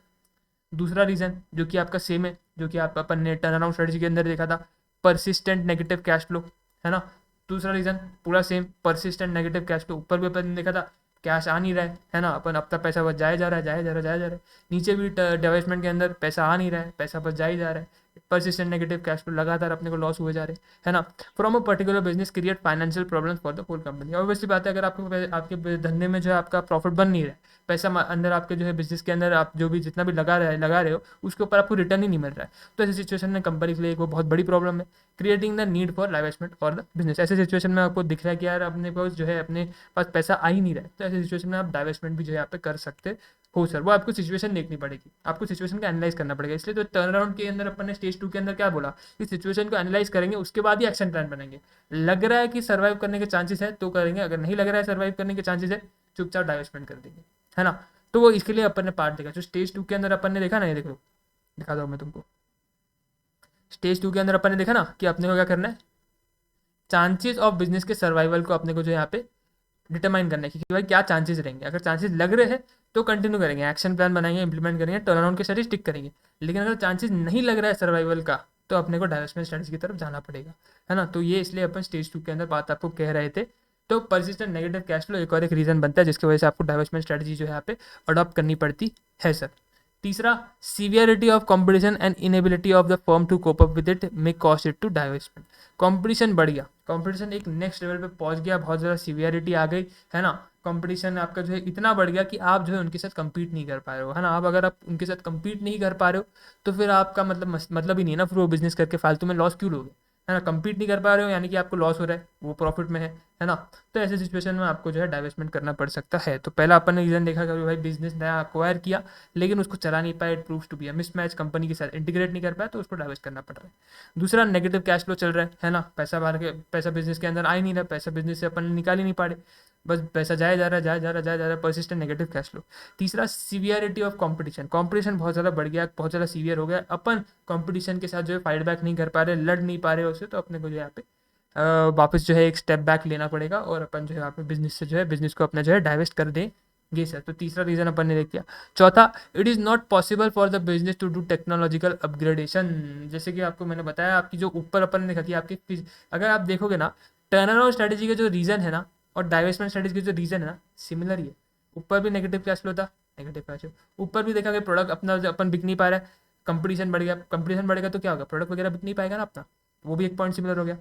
दूसरा रीज़न जो कि आपका सेम है, जो कि आप अपन ने टर्न अराउंड स्ट्रेटजी के अंदर देखा था, परसिस्टेंट नेगेटिव कैश फ्लो, है ना। दूसरा रीज़न पूरा same, persistent negative cash flow. ऊपर भी अपन ने देखा था कैश आ नहीं रहा है ना, अपन अपना पैसा बच जाया जा रहा है, जाया जा रहा है, जाया जा रहा है। नीचे भी डेवलपमेंट के अंदर पैसा आ नहीं रहा है, पैसा बच जाया जा रहा है, परसिस्टेंट नेगेटिव कैश फ्लो, लगातार अपने को लॉस हुए जा रहे हैं, है ना। From a particular business create financial problems for the whole company. Obviously बात है, अगर आपको आपके धंधे में जो है आपका प्रॉफिट बन नहीं रहा है, पैसा अंदर आपके जो है बिजनेस के अंदर आप जो भी जितना भी लगा रहे हो उसके ऊपर आपको रिटर्न ही नहीं मिल रहा है, तो ऐसी सिचुएशन में कंपनी के लिए एक वो बहुत बड़ी प्रॉब्लम है, creating the need for divestment और द बिजनेस। ऐसे सिचुएशन में आपको दिख रहा है कि यार अपने पास जो है अपने पास पैसा आ ही नहीं रहा है, तो ऐसे सिचुएशन में आप डाइवेस्टमेंट भी जो है यहाँ पे कर सकते हो सर। वो आपको सिचुएशन देखनी पड़ेगी, आपको सिचुएशन का एनालाइज करना पड़ेगा। इसलिए तो टर्न अराउंड के अंदर अपन ने स्टेज 2 के अंदर क्या बोला कि सिचुएशन को एनालाइज करेंगे, उसके बाद ही एक्शन प्लान बनाएंगे। लग रहा है कि सर्वाइव करने के चांसेस है तो करेंगे, अगर नहीं लग रहा है सर्वाइव करने के चांसेस है, चुपचाप डाइवेस्टमेंट कर देंगे, है ना। तो वो इसके लिए अपन ने पार्ट देखा, जो स्टेज 2 के अंदर अपन ने देखा ना, ये देखो दिखा दो मैं तुमको। स्टेज 2 के अंदर अपन ने देखा ना कि अपने को क्या करना है, चांसेस ऑफ बिजनेस के सर्वाइवल को अपने को जो यहाँ पे डिटरमाइन करना है कि भाई क्या चांसेस रहेंगे। अगर चांसेस लग रहे हैं तो कंटिन्यू करेंगे, एक्शन प्लान बनाएंगे, इंप्लीमेंट करेंगे, टर्न अराउंड के साथ स्टिक करेंगे। लेकिन अगर चांसेस नहीं लग रहा है सर्वाइवल का, तो अपने को डाइवेस्टमेंट स्ट्रेटजी की तरफ जाना पड़ेगा, है ना। तो ये इसलिए अपन स्टेज 2 के अंदर बात आपको कह रहे थे। तो परसिस्टेंट नेगेटिव कैश फ्लो एक और एक रीजन बनता है जिसकी वजह से आपको डाइवेस्टमेंट स्ट्रेटजी जो है यहाँ पे अडॉप्ट करनी पड़ती है सर। तीसरा, severity of competition and inability of the firm to cope up with it may cost it to divestment. Competition बढ़ गया, कंपटीशन एक नेक्स्ट लेवल पे पहुंच गया, बहुत ज़्यादा सीवियरिटी आ गई, है ना। कंपटीशन आपका जो है इतना बढ़ गया कि आप जो है उनके साथ compete नहीं कर पा रहे हो, है ना। आप अगर आप उनके साथ compete नहीं कर पा रहे हो तो फिर आपका मतलब ही नहीं है ना, फिर वो बिजनेस करके फालतू में लॉस क्यों लोगे, है ना। compete नहीं कर पा रहे हो यानी कि आपको लॉस हो रहा है, वो प्रॉफिट में है ना। तो ऐसे सिचुएशन में आपको जो है डाइवेस्टमेंट करना पड़ सकता है। तो पहला अपन ने रीजन देखा कि भाई बिजनेस नया अक्वायर किया लेकिन उसको चला नहीं पाया, it proves to be a mismatch, company के साथ इंटीग्रेट नहीं कर पाया, तो उसको डाइवेस्ट करना पड़ रहा है। दूसरा, नेगेटिव कैश फ्लो चल रहा है ना, पैसा बाहर के पैसा बिजनेस के अंदर आ ही नहीं रहा, पैसा बिजनेस से अपन निकाल ही नहीं पा रहे, बस पैसा जाया जा रहा है, जाया जा रहा है, जाया जा रहा है, परसिस्टेंट नेगेटिव कैश फ्लो। तीसरा, सीवियरिटी ऑफ कंपटीशन, कंपटीशन बहुत ज़्यादा बढ़ गया, बहुत ज़्यादा सीवियर हो गया, अपन कंपटीशन के साथ जो है फाइट बैक नहीं कर पा रहे, लड़ नहीं पा रहे उससे, तो अपने को जो है यहाँ पे वापस जो है एक स्टेप बैक लेना पड़ेगा और अपन जो है यहाँ पे बिजनेस से जो है बिजनेस को अपना जो है डाइवेस्ट कर देंगे सर। तो तीसरा रीज़न अपन ने देख लिया। चौथा, it is not possible for the business to do technological upgradation. जैसे कि आपको मैंने बताया, आपकी जो ऊपर अपन ने देखा कि आपकी अगर आप देखोगे ना, टर्न अराउंड स्ट्रेटेजी का जो रीज़न है ना और डाइवेस्टमेंट स्ट्रेटेजी का जो रीज़न है ना, सिमिलर ही है। ऊपर भी नेगेटिव कैश फ्लो था, नेगेटिव कैश फ्लो, ऊपर भी देखा कि प्रोडक्ट अपना अपन बिक नहीं पा रहा है, कंपटीशन बढ़ गया, कंपटीशन बढ़ेगा तो क्या होगा, प्रोडक्ट वगैरह बिक नहीं पाएगा ना अपना, वो भी एक पॉइंट सिमिलर हो गया।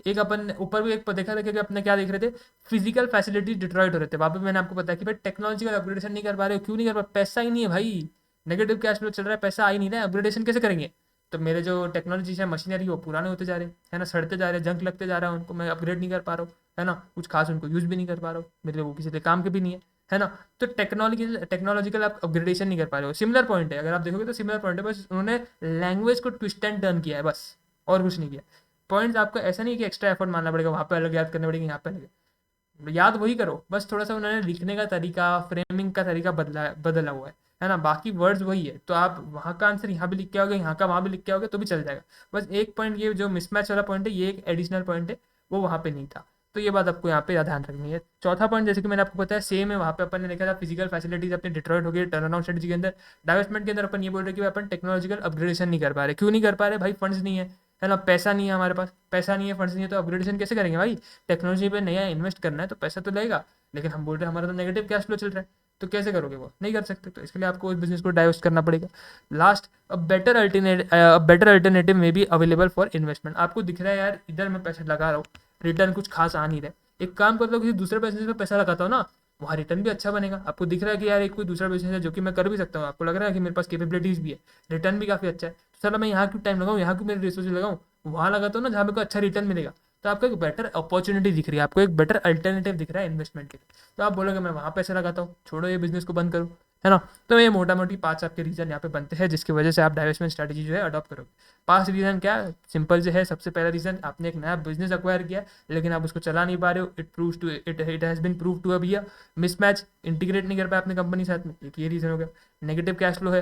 एक अपन ऊपर भी एक देखा था कि अपने क्या देख रहे थे, फिजिकल फैसिलिटीज डिट्रॉइट हो रहे थे, वहाँ पे मैंने आपको बताया कि भाई टेक्नोलॉजिकल अपग्रेडेशन नहीं कर पा रहे हो, क्यों नहीं कर पा, पैसा ही नहीं है भाई, नेगेटिव कैश फ्लो चल रहा है, पैसा आ ही नहीं रहा है, अपग्रेडेशन कैसे करेंगे। तो मेरे जो टेक्नोलॉजी है, मशीनरी, वो पुराने होते जा रहे हैं ना, सड़ते जा रहे हैं, जंक लगते जा रहा है उनको, मैं अपग्रेड नहीं कर पा रहा हूँ, है ना, कुछ खास उनको यूज़ भी नहीं कर पा रहा हूँ, मेरे वो किसी के काम के भी नहीं है ना। तो टेक्नोलॉजिकल आप अपग्रेडेशन नहीं कर पा रहे हो, सिमिलर पॉइंट है, अगर आप देखोगे तो सिमिलर पॉइंट है, बस उन्होंने लैंग्वेज को ट्विस्ट एंड टर्न किया है बस, और कुछ नहीं किया। पॉइंट्स आपको ऐसा नहीं कि एक्स्ट्रा एफर्ट मानना पड़ेगा, वहाँ पे अलग याद करने पड़ेगी, यहाँ पे अलग याद वही करो, बस थोड़ा सा उन्होंने लिखने का तरीका, फ्रेमिंग का तरीका बदला हुआ है ना, बाकी वर्ड्स वही है। तो आप वहाँ का आंसर यहाँ भी लिख के आओगे, यहाँ का वहाँ भी लिख के आओगे तो भी चल जाएगा। बस एक पॉइंट, ये जो मिसमैच वाला पॉइंट है, ये एक एडिशनल पॉइंट है, वो वहाँ पे नहीं था। तो ये बात आपको यहाँ पे ध्यान रखनी है। चौथा पॉइंट, जैसे कि मैंने आपको बताया, सेम है, वहाँ पे अपन ने देखा था फिजिकल फैसिलिटीज अपने डिट्रॉइट हो गई, टर्न अराउंड स्ट्रेटजी के अंदर। डाइवेस्टमेंट के अंदर अपन ये बोल रहे कि अपन टेक्नोलॉजिकल अपग्रेडेशन नहीं कर पा रहे, क्यों नहीं कर पा रहे भाई, फंड्स नहीं है ना, पैसा नहीं है हमारे पास, पैसा नहीं है, फंड्स नहीं है, तो अपग्रेडेशन कैसे करेंगे भाई। टेक्नोलॉजी पे नया इन्वेस्ट करना है तो पैसा तो लगेगा, लेकिन हम बोल रहे हैं हमारा तो नेगेटिव कैश फ्लो चल रहा है, तो कैसे करोगे, वो नहीं कर सकते, तो इसके लिए आपको उस बिजनेस को डाइवर्स करना पड़ेगा। लास्ट, बेटर अल्टरनेटिव में बी अवेलेबल फॉर इन्वेस्टमेंट। आपको दिख रहा है यार इधर मैं पैसा लगा रहा हूँ, रिटर्न कुछ खास आ नहीं रहा है, एक काम कर लो, किसी दूसरे बिजनेस में पैसा लगाता हूँ ना, वहाँ रिटर्न भी अच्छा बनेगा। आपको दिख रहा है कि यार एक कोई दूसरा बिजनेस है जो कि मैं कर भी सकता हूँ, आपको लग रहा है कि मेरे पास कैपेबिलिटीज भी है, रिटर्न भी काफ़ी अच्छा है, तो चलो मैं यहाँ क्यों टाइम लगाऊँ, यहाँ क्यों मेरे रिसोर्स लगाऊँ, वहाँ लगाता हूँ ना जहाँ मेरे को अच्छा रिटर्न मिलेगा। तो आपको एक बेटर अपॉर्चुनिटी दिख रही है, आपको एक बेटर अल्टरनेटिव दिख रहा है इन्वेस्टमेंट के लिए, तो आप बोलोगे मैं वहाँ पैसा लगाता हूँ, छोड़ो ये बिजनेस को बंद करूँ, है ना। तो ये मोटा मोटी 5 आपके रीजन यहाँ पे बनते हैं जिसकी वजह से आप डाइवेस्टमेंट स्ट्रेटजी जो है अडॉप्ट करोगे। 5 रीजन क्या, सिंपल जो है, सबसे पहला रीजन, आपने एक नया बिजनेस अक्वायर किया लेकिन आप उसको चला नहीं पा रहे हो, it has been prove to be a mismatch, integrate नहीं कर पाए अपने कंपनी साथ में, एक ये रीजन हो गया। नेगेटिव कैश फ्लो है,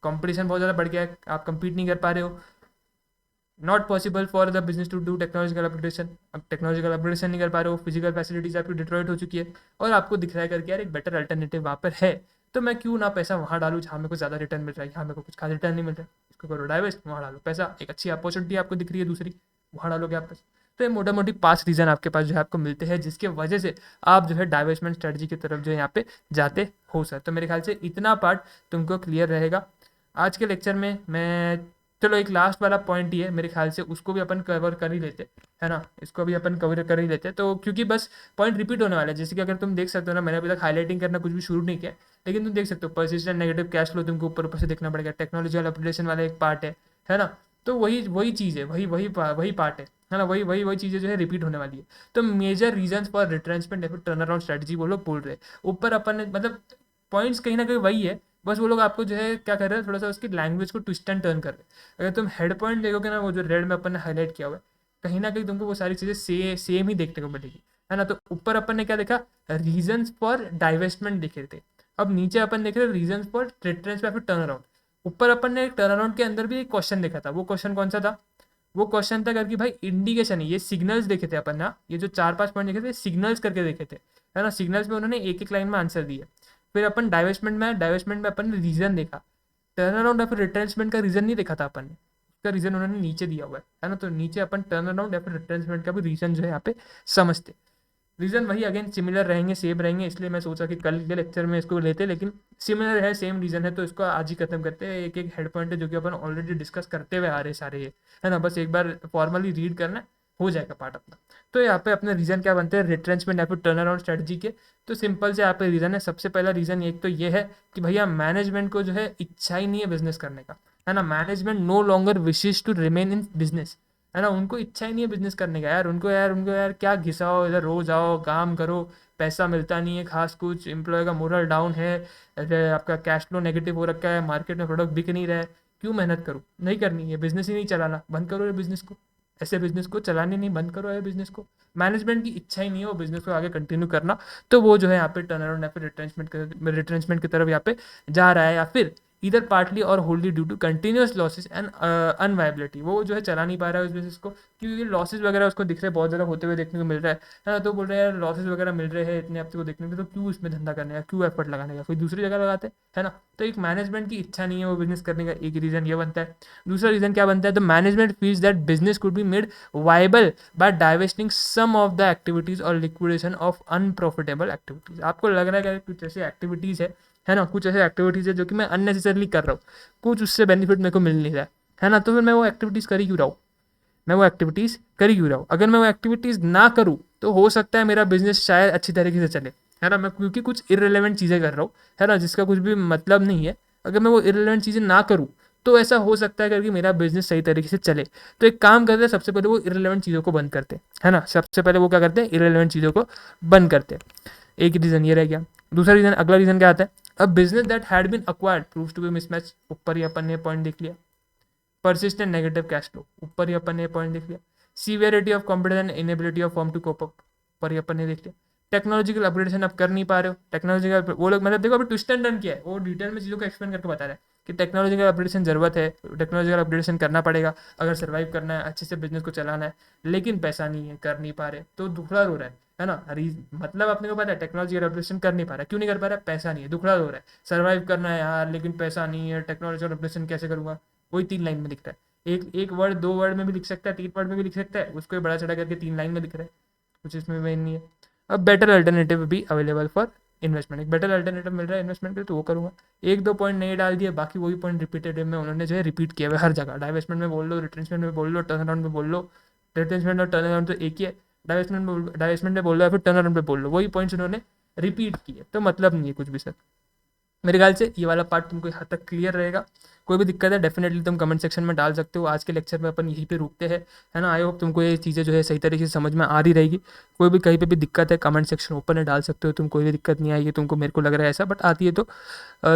कंपटीशन बहुत ज़्यादा बढ़ गया है, आप कंपीट नहीं कर पा रहे हो, not possible for the business to do technological upgradation. अब टेक्नोलॉजिकल अपग्रेडेशन नहीं कर पा रहे हो, फिजिकल फैसिलिटीज आपकी डिट्रॉइट हो चुकी है, और आपको दिख रहा है करके यार एक बेटर अल्टरनेटिव वहाँ पर है, तो मैं क्यों ना पैसा वहाँ डालूँ जहाँ मेरे को ज़्यादा रिटर्न मिल रहा है, यहाँ मेरे को कुछ खास रिटर्न नहीं मिल रहा है, इसको करो डाइवेस्ट, वहाँ डालो पैसा, एक अच्छी अपॉर्चुनिटी आपको दिख रही है दूसरी, वहाँ डालोगे आप पैसा। तो ये मोटा मोटी 5 रीज़न आपके पास जो है आपको मिलते हैं जिसके वजह से आप जो है डाइवेस्टमेंट स्ट्रेटजी की तरफ जो है यहाँ पे जाते हो सर। तो मेरे ख्याल से इतना पार्ट तुमको क्लियर रहेगा आज के लेक्चर में। मैं चलो एक लास्ट वाला पॉइंट ही है मेरे ख्याल से, उसको भी अपन कवर कर ही लेते, है ना, इसको भी अपन कवर कर ही लेते, तो क्योंकि बस पॉइंट रिपीट होने वाला है। जैसे कि अगर तुम देख सकते हो ना, मैंने अभी तक हाईलाइटिंग करना कुछ भी शुरू नहीं किया, लेकिन तुम देख सकते हो परसिस्टेंट नेगेटिव कैश फ्लो तुमको ऊपर ऊपर से देखना पड़ेगा, टेक्नोलॉजिकल अपग्रेडेशन वाला एक पार्ट है ना, तो वही वही चीज़ है, वही पार्ट है ना, वही चीज़ें जो है रिपीट होने वाली है। तो मेजर रीजन फॉर रिट्रेंचमेंट या फिर टर्न अराउंड स्ट्रेटजी वो लोग बोल रहे हैं ऊपर, अपन ने मतलब पॉइंट्स कहीं ना कहीं वही है, बस वो लोग आपको जो है क्या कर रहे हैं, थोड़ा सा उसकी लैंग्वेज को ट्विस्ट एंड टर्न कर रहे हैं। अगर तुम हेड पॉइंट देखोगे ना, वो जो रेड में अपन ने हाईलाइट किया हुआ है, कहीं ना कहीं तुमको वो सारी चीज़ें सेम ही देखने को मिलेगी, है ना। तो ऊपर अपन ने क्या देखा, रीजंस फॉर डाइवेस्टमेंट देखे थे, अब नीचे अपन देख रहे हैं रीजंस फॉर रिट्रेंच या फिर टर्न अराउंड। ऊपर अपन ने एक टर्न अराउंड के अंदर भी एक क्वेश्चन देखा था, वो क्वेश्चन कौन सा था, वो क्वेश्चन था करके भाई इंडिकेशन है, ये सिग्नल्स देखे थे अपन ना, ये जो 4-5 पॉइंट देखे थे सिग्नल्स करके देखे थे, है ना, सिग्नल्स में उन्होंने एक एक लाइन में आंसर दिया। फिर अपन डाइवेस्टमेंट में अपन ने रीजन देखा, टर्न अराउंड या फिर रिट्रेंचमेंट का रीजन नहीं देखा था अपन ने, उसका रीजन उन्होंने नीचे दिया हुआ है ना, तो नीचे अपन टर्न अराउंड या फिर रिट्रेंचमेंट का भी रीजन जो है यहाँ पे समझते। रीज़न वही अगेन सिमिलर रहेंगे, सेम रहेंगे, इसलिए मैं सोचा कि कल के लेक्चर में इसको लेते, लेकिन सिमिलर है, सेम रीज़न है, तो इसको आज ही खत्म करते हैं। एक एक हेड पॉइंट है जो कि अपन ऑलरेडी डिस्कस करते हुए आ रहे सारे ये, है ना, बस एक बार फॉर्मली रीड करना है, हो जाएगा पार्ट अपना। तो यहाँ पे अपने रीज़न क्या बनते हैं रिट्रेंचमेंट या फिर टर्न अराउंड स्ट्रेटजी के, तो सिंपल से यहाँ पे रीज़न है। सबसे पहला रीज़न एक तो ये है कि भैया मैनेजमेंट को जो है इच्छा ही नहीं है बिजनेस करने का, है ना, management no longer wishes to remain in business, है ना, उनको इच्छा ही नहीं है बिजनेस करने का यार, उनको यार क्या घिसाओ, इधर रोज आओ काम करो, पैसा मिलता नहीं है खास कुछ, एम्प्लॉय का मोरल डाउन है, अरे आपका कैश फ्लो नेगेटिव हो रखा है, मार्केट में प्रोडक्ट बिक नहीं रहा है, क्यों मेहनत करूँ, नहीं करनी है, बिजनेस ही नहीं चलाना, बंद करो ये बिजनेस को, ऐसे बिजनेस को चलाने नहीं, बंद करो ये बिजनेस को। मैनेजमेंट की इच्छा ही नहीं है वो बिजनेस को आगे कंटिन्यू करना, तो वो जो है यहाँ पे टर्न अराउंड या फिर रिट्रेंचमेंट की तरफ यहाँ पे जा रहा है, या फिर इधर पार्टली और होल्डली due to continuous losses and unviability, वो जो है चला नहीं पा रहा है उस बिजनेस को, क्योंकि लॉसेस वगैरह उसको दिख रहे हैं बहुत ज़्यादा होते हुए देखने को मिल रहा है ना, तो बोल रहे हैं यार लॉसेस वगैरह मिल रहे हैं इतने हफ्ते को देखने को, तो क्यों इसमें धंधा करने का, क्यों एफर्ट लगाने का, कोई दूसरी जगह लगाते, है ना। तो एक मैनेजमेंट की इच्छा नहीं है वो बिजनेस करने का, एक रीज़न ये बनता है। दूसरा रीज़न क्या बनता है, the management feels that business could be made viable by divesting some of the activities और लिक्विडेशन ऑफ अनप्रॉफिटेबल एक्टिविटीज़। आपको लग रहा है कि कुछ ऐसी एक्टिविटीज़ है ना, कुछ ऐसे एक्टिविटीज़ है जो कि मैं अननेसेसरली कर रहा हूँ, कुछ उससे बेनिफिट मेरे को मिल नहीं रहा है ना, तो फिर मैं वो एक्टिविटीज़ कर ही क्यों रहा हूँ, अगर मैं वो एक्टिविटीज़ ना करूँ तो हो सकता है मेरा बिजनेस शायद अच्छी तरीके से चले, है ना, मैं क्योंकि कुछ इररिलेवेंट चीज़ें कर रहा हूँ, है ना, जिसका कुछ भी मतलब नहीं है, अगर मैं वो इररिलेवेंट चीज़ें ना करूँ तो ऐसा हो सकता है करके मेरा बिजनेस सही तरीके से चले। तो एक काम करते हैं, सबसे पहले वो इररिलेवेंट चीज़ों को बंद करते हैं, है ना, सबसे पहले वो क्या करते हैं, इररिलेवेंट चीज़ों को बंद करते हैं। एक रीज़न ये रह गया। दूसरा रीज़न, अगला रीज़न क्या आता है, a business that had been acquired proves to be mismatch, ऊपर ही अपन ने पॉइंट देख लिया। परसिस्टेंट नेगेटिव कैश फ्लो, ऊपर ही अपन ने पॉइंट देख लिया। Severity of competition and inability of firm to cope up, ऊपर ही अपन ने देख लिया। टेक्नोलॉजिकल अपग्रेडेशन आप कर नहीं पा रहे हो, टेक्नोलॉजिकल वो लोग मतलब देखो अभी ट्विस्ट एंड टर्न किया है, वो डिटेल में चीज़ों को एक्सप्लेन करके बता रहा है कि टेक्नोलॉजिकल अपग्रेडेशन ज़रूरत है, टेक्नोलॉजिकल अपग्रेडेशन करना पड़ेगा अगर सर्वाइव करना है, अच्छे से बिजनेस को चलाना है, लेकिन पैसा नहीं है, कर नहीं पा रहे, तो दुखड़ा रो रहा है ना। मतलब अपने को पता है टेक्नोलॉजिकल अपग्रेडेशन कर नहीं पा रहा, क्यों नहीं कर पा रहा, पैसा नहीं है, दुखड़ा रो रहा है, सर्वाइव करना है यार लेकिन पैसा नहीं है, टेक्नोलॉजिकल अपग्रेडेशन कैसे करूँगा, वही 3 लाइन में दिख रहा है। एक वर्ड 2 वर्ड में भी लिख सकता है, 3 वर्ड में भी लिख सकता है, उसको ही बड़ा चढ़ा करके 3 लाइन में लिख रहा है, कुछ इसमें मेन नहीं है। अब बेटर अल्टरनेटिव भी अवेलेबल फॉर इन्वेस्टमेंट, एक बेटर अल्टरनेटिव मिल रहा है इन्वेस्टमेंट के लिए, तो वो करूँगा। 1-2 पॉइंट नहीं डाल दिए, बाकी वही पॉइंट रिपीटेड में उन्होंने जो है रिपीट किया हुआ हर जगह, डाइवेस्टमेंट में बोल लो, रिट्रेंचमेंट में बोल लो, टर्न अराउंड में बोल लो, रिट्रेंचमेंट और टर्न अराउंड तो एक ही है, डाइवेस्टमेंट में बोल लो या फिर टर्न अराउंड में बोल लो, वही पॉइंट्स उन्होंने रिपीट किए, तो मतलब नहीं है कुछ भी सर। मेरे ख्याल से ये वाला पार्ट तुमको हद तक क्लियर रहेगा। कोई भी दिक्कत है डेफिनेटली तुम कमेंट सेक्शन में डाल सकते हो। आज के लेक्चर में अपन यहीं पे रुकते हैं, है ना। आई होप तुमको ये चीज़ें जो है सही तरीके से समझ में आ रही रहेगी। कोई भी कहीं पे भी दिक्कत है कमेंट सेक्शन ओपन है, डाल सकते हो तुम, कोई भी दिक्कत नहीं आएगी तुमको, मेरे को लग रहा है ऐसा, बट आती है तो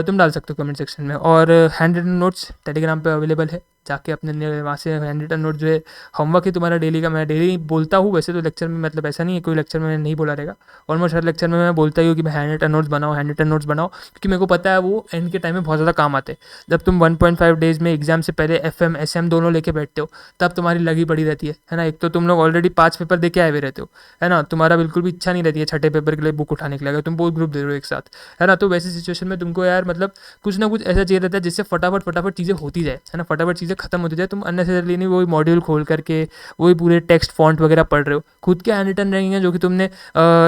तुम डाल सकते हो कमेंट सेक्शन में। और हैंड रिटन नोट्स टेलीग्राम पे अवेलेबल है, जाके अपने वहाँ से हैंड रिटन नोट जो है होमवर्क है तुम्हारा डेली का, मैं डेली बोलता हूँ वैसे तो लेक्चर में, मतलब ऐसा नहीं है कोई लेक्चर में मैंने नहीं बोला रहेगा, ऑलमोस्ट हर लेक्चर में मैं बोलता ही हूँ कि मैं हैंड रिटन नोट्स बनाओ, हैंड रिटन नोट्स बनाओ, क्योंकि मेरे को पता है वो एंड के टाइम में बहुत ज़्यादा काम आते हैं। जब तुम 1.5 डेज में एग्जाम से पहले FM SM दोनों लेके बैठते हो, तब तुम्हारी लगी पड़ी रहती है ना। एक तो तुम लोग ऑलरेडी 5 पेपर दे के आए हुए रहते हो, है ना, तुम्हारा बिल्कुल भी इच्छा नहीं रहती है छठे पेपर के लिए बुक उठाने के लिए, अगर तुम बहुत ग्रुप दे रहे हो एक साथ, है ना। तो वैसी सिचुएशन में तुमको यार मतलब कुछ ना कुछ ऐसा चाहिए रहता है जिससे फटाफट फटाफट चीज़ें होती जाए, है ना, फटाफट चीज़ें खत्म होती जाए। तुम अननेसेसरली नहीं वही मॉड्यूल खोल करके वही पूरे टेक्स्ट फॉन्ट वगैरह पढ़ रहे हो, खुद के हैंड रिटन रहेंगे जो कि तुमने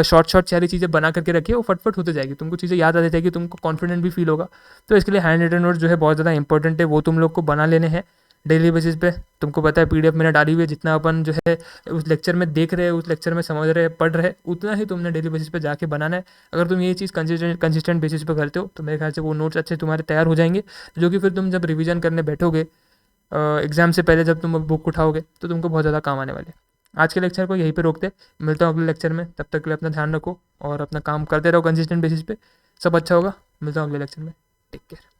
शॉर्ट शॉर्ट सारी चीज़ें बना करके रखी है, वो फटफट होते जाएगी, तुमको चीज़ें याद आती जाएगी, तुमको कॉन्फिडेंट भी फील होगा। तो इसके लिए हैंड रिटन नोट्स जो है बहुत ज़्यादा इंपॉर्टेंट है, वो तुम लोग को बना लेने हैं डेली बेसिस पे। तुमको पता है PDF मैंने डाली हुई है, जितना अपन जो है उस लेक्चर में देख रहे हैं, उस लेक्चर में समझ रहे हैं, पढ़ रहे हैं, उतना ही तुमने डेली बेसिस पे जाके बनाना है। अगर तुम ये चीज़ कंसिस्टेंट बेसिस पे करते हो तो मेरे ख्याल से वो नोट्स अच्छे तुम्हारे तैयार हो जाएंगे, जो कि फिर तुम जब रिवीजन करने बैठोगे एग्ज़ाम से पहले, जब तुम बुक उठाओगे तो तुमको बहुत ज़्यादा काम आने वाले हैं। आज के लेक्चर को यहीं पे रोकते, मिलता हूँ अगले लेक्चर में, तब तक के लिए अपना ध्यान रखो और अपना काम करते रहो कंसिस्टेंट बेसिस पे, सब अच्छा होगा। मिलता हूँ अगले लेक्चर में, टेक केयर।